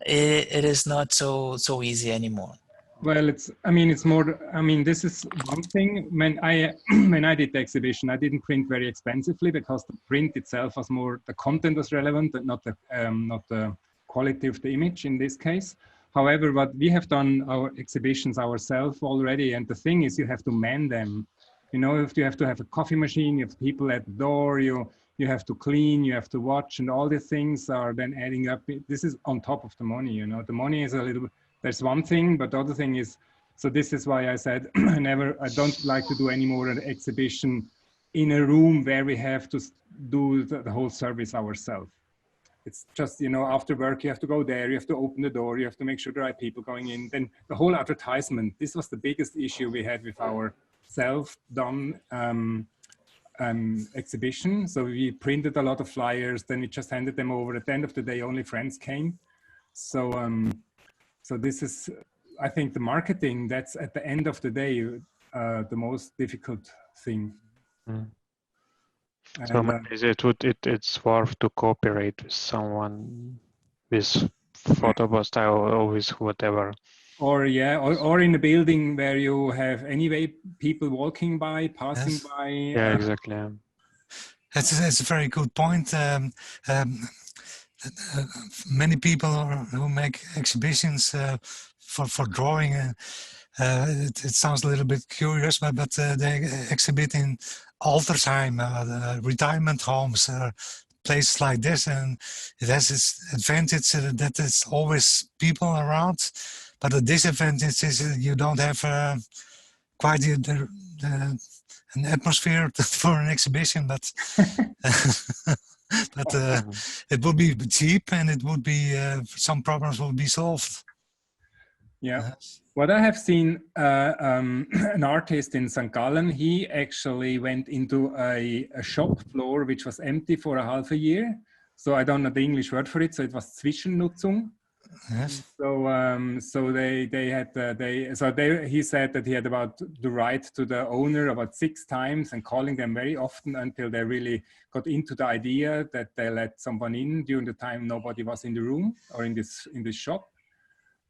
it is not so easy anymore.
Well, it's more, this is one thing. When I did the exhibition, I didn't print very expensively because the print itself was more, the content was relevant, and not the quality of the image in this case. However, what we have done our exhibitions ourselves already, and the thing is, you have to man them. You know, if you have to have a coffee machine, you have people at the door, you you have to clean, you have to watch, and all these things are then adding up. This is on top of the money, you know. The money is a little, there's one thing, but the other thing is, so this is why I said I don't like to do any more an exhibition in a room where we have to do the whole service ourselves. It's just, you know, after work, you have to go there, you have to open the door, you have to make sure there are people going in. Then the whole advertisement, this was the biggest issue we had with our self-done exhibition. So we printed a lot of flyers, then we just handed them over. At the end of the day, only friends came. So, so this is, I think the marketing, that's at the end of the day, the most difficult thing.
Mm.
And,
So maybe it's worth to cooperate with someone with photo style or with whatever.
Or yeah, or in a building where you have anyway people walking by, passing by.
Yeah, exactly.
That's a very good point. Many people who make exhibitions for drawing, it sounds a little bit curious, but they exhibit in Altersheim, retirement homes, places like this, and it has its advantage that there's always people around, but the disadvantage is you don't have quite an atmosphere for an exhibition, but but it would be cheap, and it would be some problems will be solved.
Yeah. What I have seen, an artist in St. Gallen, he actually went into a shop floor which was empty for a half a year. So I don't know the English word for it. So it was Zwischennutzung.
Yes.
So he said that he had about the right to the owner about 6 times and calling them very often until they really got into the idea that they let someone in during the time nobody was in the room or in this shop.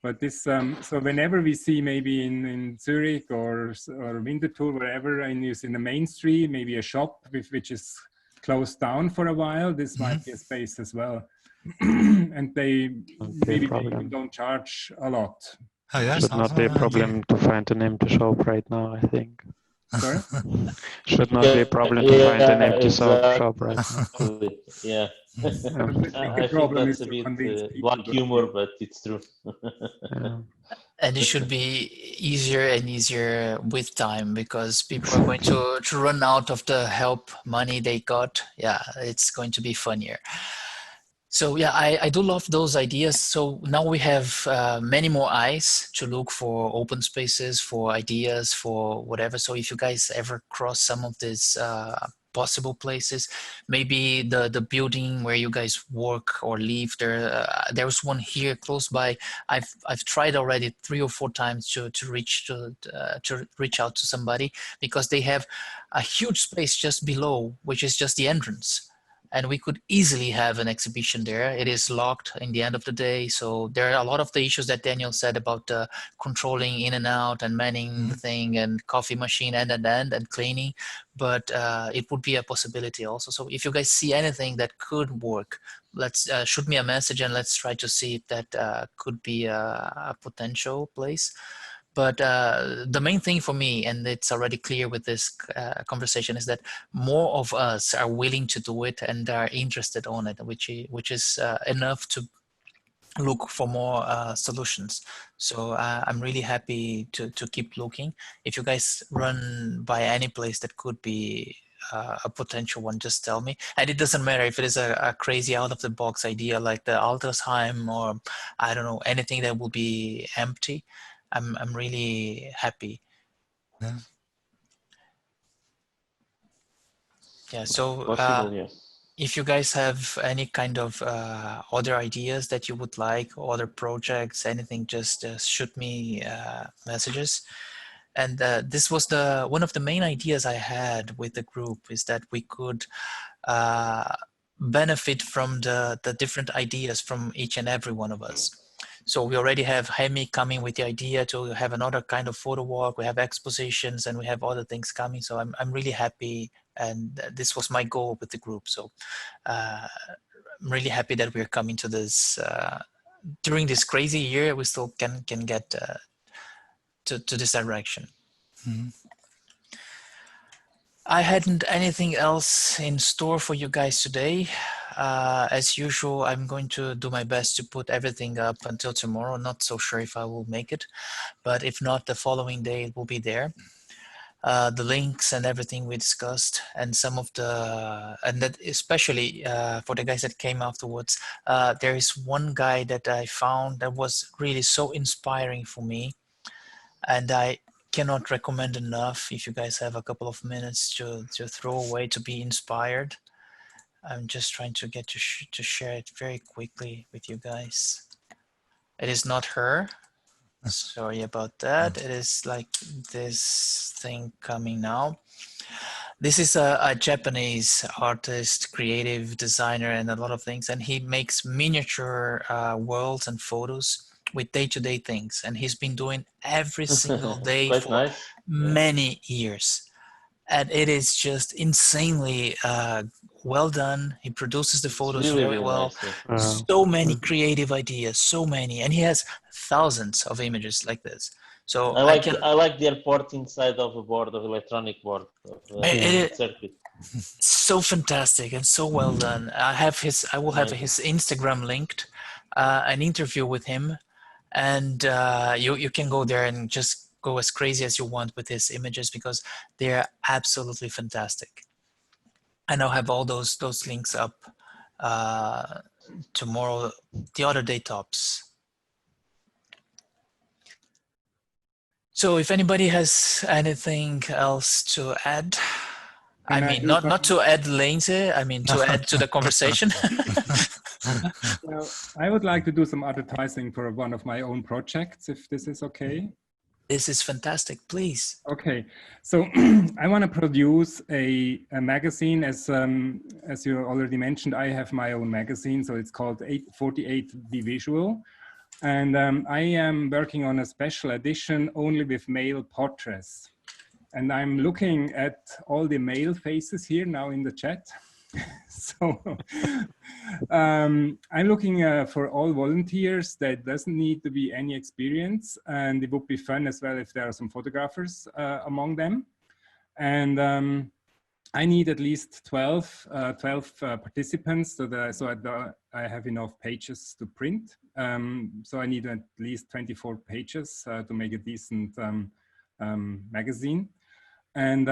But this, so whenever we see maybe in Zürich or Winterthur, wherever, and you see in the main street, maybe a shop which is closed down for a while, this might be a space as well. And they maybe they even don't charge a lot.
Oh, yes,
should not be a problem to find an empty shop right now, I think.
Sorry?
Should not be a problem to find an empty shop right now.
Yeah.
I
think that's a bit black humor, but it's true.
And it should be easier and easier with time, because people are going to run out of the help money they got. Yeah, it's going to be funnier. So yeah, I do love those ideas. So now we have many more eyes to look for open spaces, for ideas, for whatever. So if you guys ever cross some of these possible places, maybe the building where you guys work or live, there's one here close by. I've tried already 3 or 4 times to reach out to somebody, because they have a huge space just below, which is just the entrance. And we could easily have an exhibition there. It is locked in the end of the day. So there are a lot of the issues that Daniel said about controlling in and out and manning the thing and coffee machine and cleaning. But it would be a possibility also. So if you guys see anything that could work, let's shoot me a message and let's try to see if that could be a potential place. But the main thing for me, and it's already clear with this conversation, is that more of us are willing to do it and are interested on it, which is enough to look for more solutions. So I'm really happy to keep looking. If you guys run by any place that could be a potential one, just tell me. And it doesn't matter if it is a crazy out of the box idea like the Altersheim, or I don't know, anything that will be empty. I'm really happy. Yeah, so if you guys have any kind of other ideas that you would like, other projects, anything, just shoot me messages. And this was one of the main ideas I had with the group, is that we could benefit from the different ideas from each and every one of us. So we already have Hemi coming with the idea to have another kind of photo walk. We have expositions and we have other things coming. So I'm really happy, and this was my goal with the group. So I'm really happy that we're coming to this during this crazy year. We still can get to this direction. I hadn't anything else in store for you guys today. As usual, I'm going to do my best to put everything up until tomorrow. Not so sure if I will make it, but if not, the following day it will be there. The links and everything we discussed, and some of the, and that especially for the guys that came afterwards, there is one guy that I found that was really so inspiring for me, and I cannot recommend enough. If you guys have a couple of minutes to throw away to be inspired, I'm just trying to get to share it very quickly with you guys. It is not her. Sorry about that. It is like this thing coming now. This is a Japanese artist, creative designer, and a lot of things. And he makes miniature worlds and photos with day-to-day things. And he's been doing every single day
Quite
for
nice.
many years. And it is just insanely well done. He produces the photos
really,
very
really
well.
nice,
So many creative ideas, so many, and he has thousands of images like this. So
I like the airport inside of a board, of electronic board of circuit.
So fantastic and so well done. I will have his Instagram linked, an interview with him, and you can go there and just go as crazy as you want with his images because they are absolutely fantastic. And I'll have all those links up tomorrow, the other day tops. So if anybody has anything else to add, I mean, not to add Lindsay, I mean to add to the conversation.
Well, I would like to do some advertising for one of my own projects, if this is okay.
This is fantastic, please.
Okay, so I want to produce a magazine. As you already mentioned, I have my own magazine, so it's called 48V Visual. And I am working on a special edition only with male portraits. And I'm looking at all the male faces here now in the chat. So I'm looking for all volunteers. That doesn't need to be any experience. And it would be fun as well if there are some photographers among them. And I need at least 12 participants so I have enough pages to print. So I need at least 24 pages to make a decent magazine. And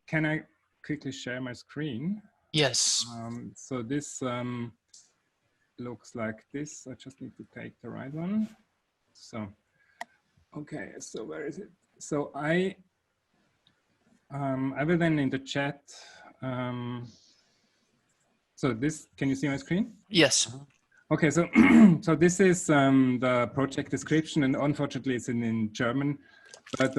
can I quickly share my screen?
Yes.
So this looks like this. I just need to take the right one. So, okay, so where is it? So I will then in the chat. So this, can you see my screen?
Yes.
Okay, so so this is the project description, and unfortunately it's in German, but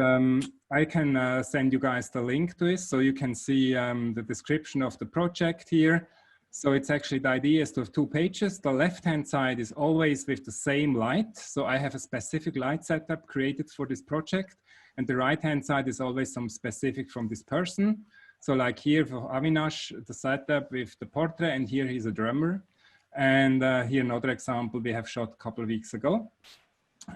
I can send you guys the link to it so you can see the description of the project here. So it's actually, the idea is to have 2 pages. The left-hand side is always with the same light. So I have a specific light setup created for this project. And the right-hand side is always some specific from this person. So like here for Avinash, the setup with the portrait, and here he's a drummer. And here another example we have shot a couple of weeks ago.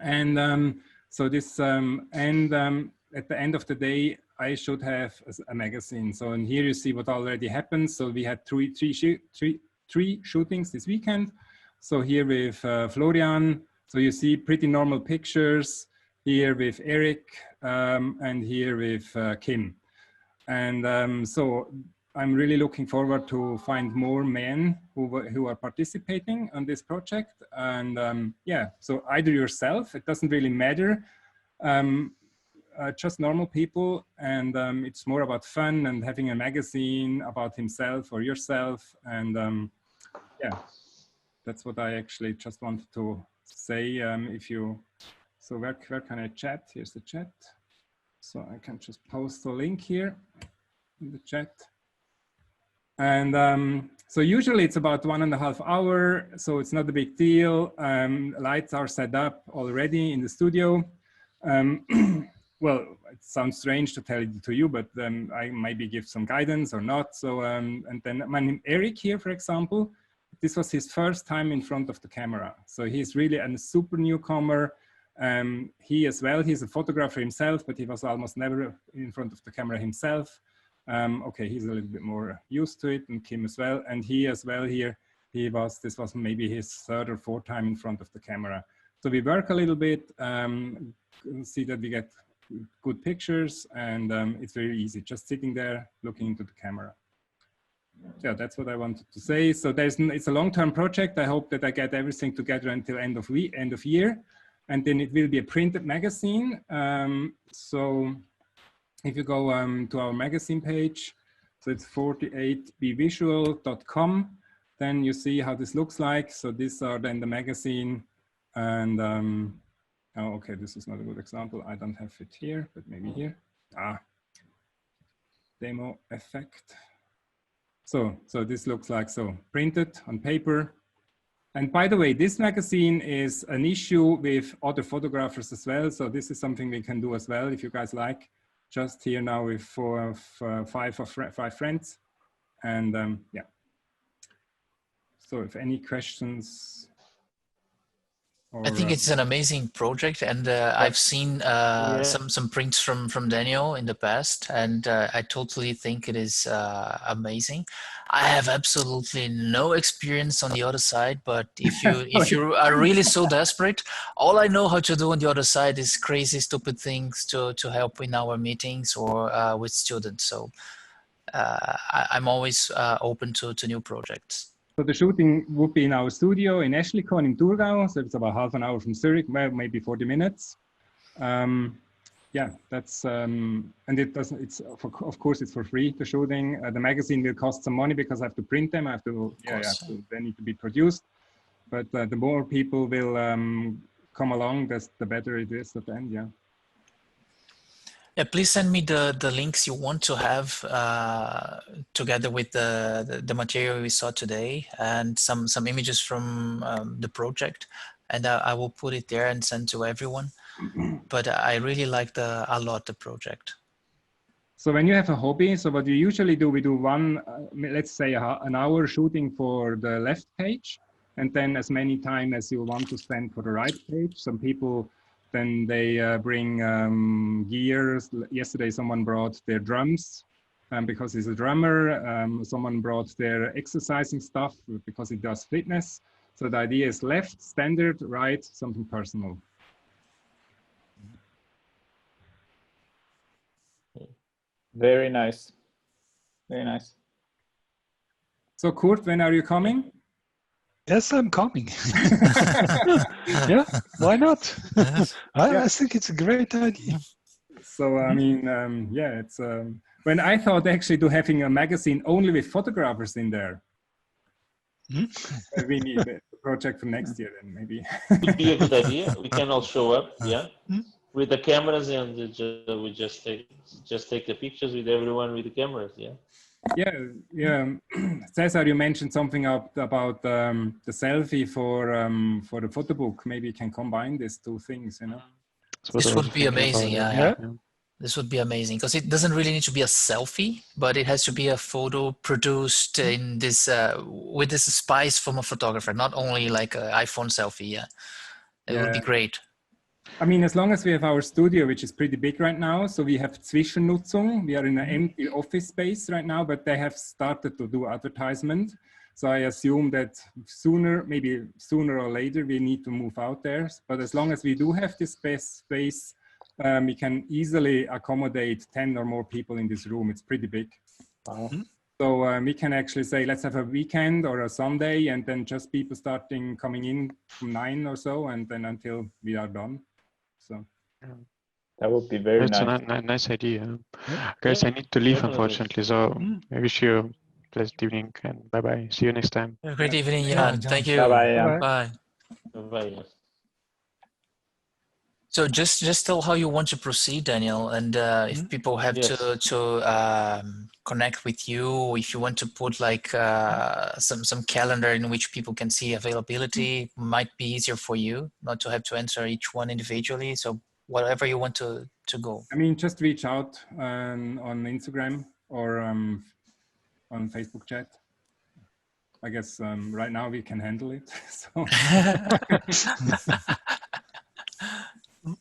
And so this, at the end of the day, I should have a magazine. So and here you see what already happened. So we had three shootings this weekend. So here with Florian, so you see pretty normal pictures. Here with Eric, and here with Kim. And so I'm really looking forward to find more men who are participating on this project. And yeah, so either yourself, it doesn't really matter, just normal people. And it's more about fun and having a magazine about himself or yourself. And yeah, that's what I actually just wanted to say. So where can I chat? Here's the chat. So I can just post the link here in the chat. And so usually it's about 1.5 hours, so it's not a big deal. Lights are set up already in the studio. Well, it sounds strange to tell it to you, but I maybe give some guidance or not. So, and then my name Eric here, for example, this was his first time in front of the camera. So he's really a super newcomer. He as well, he's a photographer himself, but he was almost never in front of the camera himself. Okay, he's a little bit more used to it, and Kim as well. And he as well here, this was maybe his third or fourth time in front of the camera. So we work a little bit, see that we get good pictures, and it's very easy, just sitting there looking into the camera. Yeah, that's what I wanted to say. So it's a long-term project. I hope that I get everything together until end of year, and then it will be a printed magazine. So if you go to our magazine page, so it's 48bvisual.com, then you see how this looks like. So these are then the magazine, and oh, okay, this is not a good example. I don't have it here, but maybe here. Demo effect. So this looks like so, printed on paper. And by the way, this magazine is an issue with other photographers as well. So this is something we can do as well, if you guys like. Just here now with five friends. And yeah. So if any questions.
I think it's an amazing project, and I've seen some prints from Daniel in the past, and I totally think it is amazing. I have absolutely no experience on the other side, but if you are really so desperate, all I know how to do on the other side is crazy, stupid things to help in our meetings or with students. So I'm always open to new projects.
So the shooting would be in our studio in Eschlikon in Thurgau. So it's about half an hour from Zurich, maybe 40 minutes. Yeah, that's, and it doesn't, it's, of course, it's for free, the shooting. The magazine will cost some money because I have to print them. I have to, they need to be produced. But the more people will come along, the better it is at the end, yeah.
Yeah, please send me the links you want to have together with the material we saw today, and some images from the project, and I will put it there and send to everyone. But I really liked a lot the project.
So when you have a hobby, so what you usually do, we do one, let's say an hour shooting for the left page, and then as many time as you want to spend for the right page. Some people, then they bring gears. Yesterday, someone brought their drums because he's a drummer. Someone brought their exercising stuff because he does fitness. So the idea is left, standard, right, something personal.
Very nice. Very nice.
So Kurt, when are you coming?
Yes, I'm coming. Yeah, why not? I think it's a great idea.
So, I mean, yeah, it's when I thought actually to having a magazine only with photographers in there. We need a project for next year then maybe.
Would be a good idea. We can all show up, yeah, with the cameras, and we just take the pictures with everyone with the cameras, yeah.
Yeah, yeah. Cesar, you mentioned something about the selfie for the photo book. Maybe you can combine these two things, you know.
This would be amazing, yeah. This would be amazing because it doesn't really need to be a selfie, but it has to be a photo produced in this with this spice from a photographer, not only like an iPhone selfie. Yeah, it would be great.
I mean, as long as we have our studio, which is pretty big right now, so we have Zwischennutzung. We are in an empty office space right now, but they have started to do advertisement. So I assume that maybe sooner or later, we need to move out there. But as long as we do have this space, we can easily accommodate 10 or more people in this room. It's pretty big. Wow. So we can actually say, let's have a weekend or a Sunday, and then just people coming in from 9 or so, and then until we are done. So
that would be very nice.
That's a nice idea. Guys, I need to leave, unfortunately. So I wish you a pleasant evening, and bye-bye. See you next time.
Great evening, Jan. Thank you.
Bye-bye.
Bye.
Bye.
So just tell how you want to proceed, Daniel, and if people have to connect with you, if you want to put like some calendar in which people can see availability, might be easier for you not to have to answer each one individually. So whatever you want to go.
I mean, just reach out on Instagram or on Facebook chat. I guess right now we can handle it. So.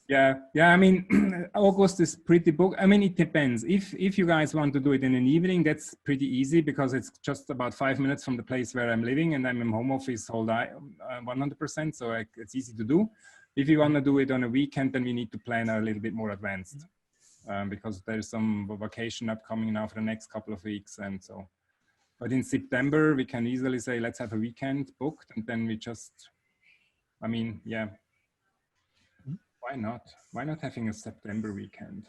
Yeah. I mean, August is pretty booked. I mean, it depends. If you guys want to do it in an evening, that's pretty easy because it's just about 5 minutes from the place where I'm living, and I'm in home office all day, 100%. So it's easy to do. If you want to do it on a weekend, then we need to plan a little bit more advanced because there's some vacation upcoming now for the next couple of weeks, and so. But in September, we can easily say, let's have a weekend booked, and then we just, I mean, yeah. Why not? Why not having a September weekend?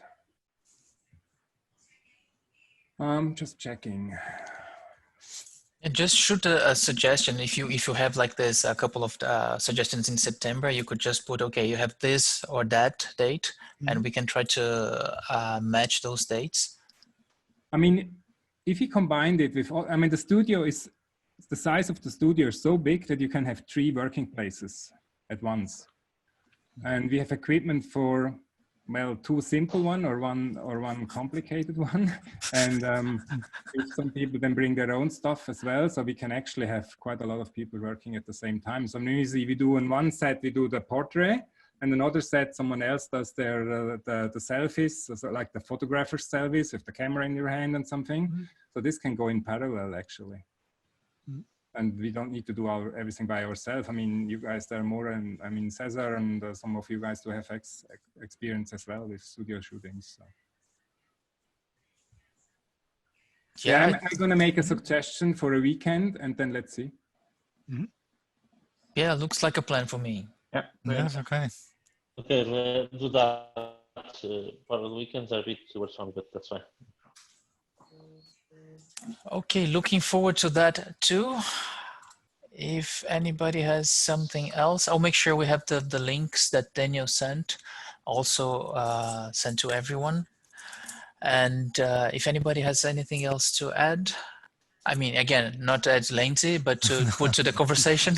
Just checking.
And just shoot a suggestion. If you have like this, a couple of suggestions in September, you could just put, okay, you have this or that date, and we can try to match those dates.
I mean, if you combined it with, I mean, the size of the studio is so big that you can have 3 working places at once. And we have equipment for, well, 2 simple one or one complicated one. And if some people then bring their own stuff as well, so we can actually have quite a lot of people working at the same time. So usually we do in one set, we do the portrait, and another set, someone else does the selfies, so like the photographer's selfies with the camera in your hand and something. So this can go in parallel actually. And we don't need to do everything by ourselves. I mean, you guys there are more, and I mean, Cesar and some of you guys do have experience as well with studio shootings. So. Yeah, I'm going to make a suggestion for a weekend, and then let's see.
Yeah, looks like a plan for me.
Yeah,
yes, okay.
Okay, we'll do that. Part of the weekends are a bit too much fun, but that's fine.
Okay, looking forward to that too. If anybody has something else, I'll make sure we have the links that Daniel sent also sent to everyone. And if anybody has anything else to add, I mean, again, not to add Lindsay, but to put to the conversation.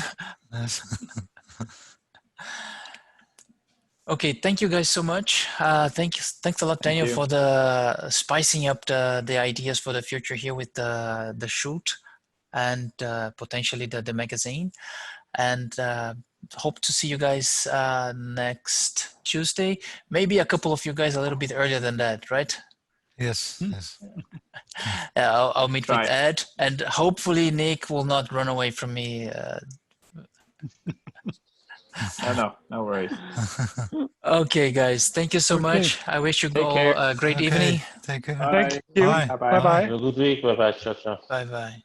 Okay, thank you guys so much. Thanks a lot, Daniel, for the spicing up the ideas for the future here with the shoot and potentially the magazine. And hope to see you guys next Tuesday. Maybe a couple of you guys a little bit earlier than that, right?
Yes, yes.
I'll meet with Ed, and hopefully Nick will not run away from me.
No worries.
Okay, guys, thank you so much. I wish you all a great evening.
Take care.
Thank you.
Bye.
Bye-bye.
Have a good week. Bye-bye. Ciao, ciao.
Bye-bye.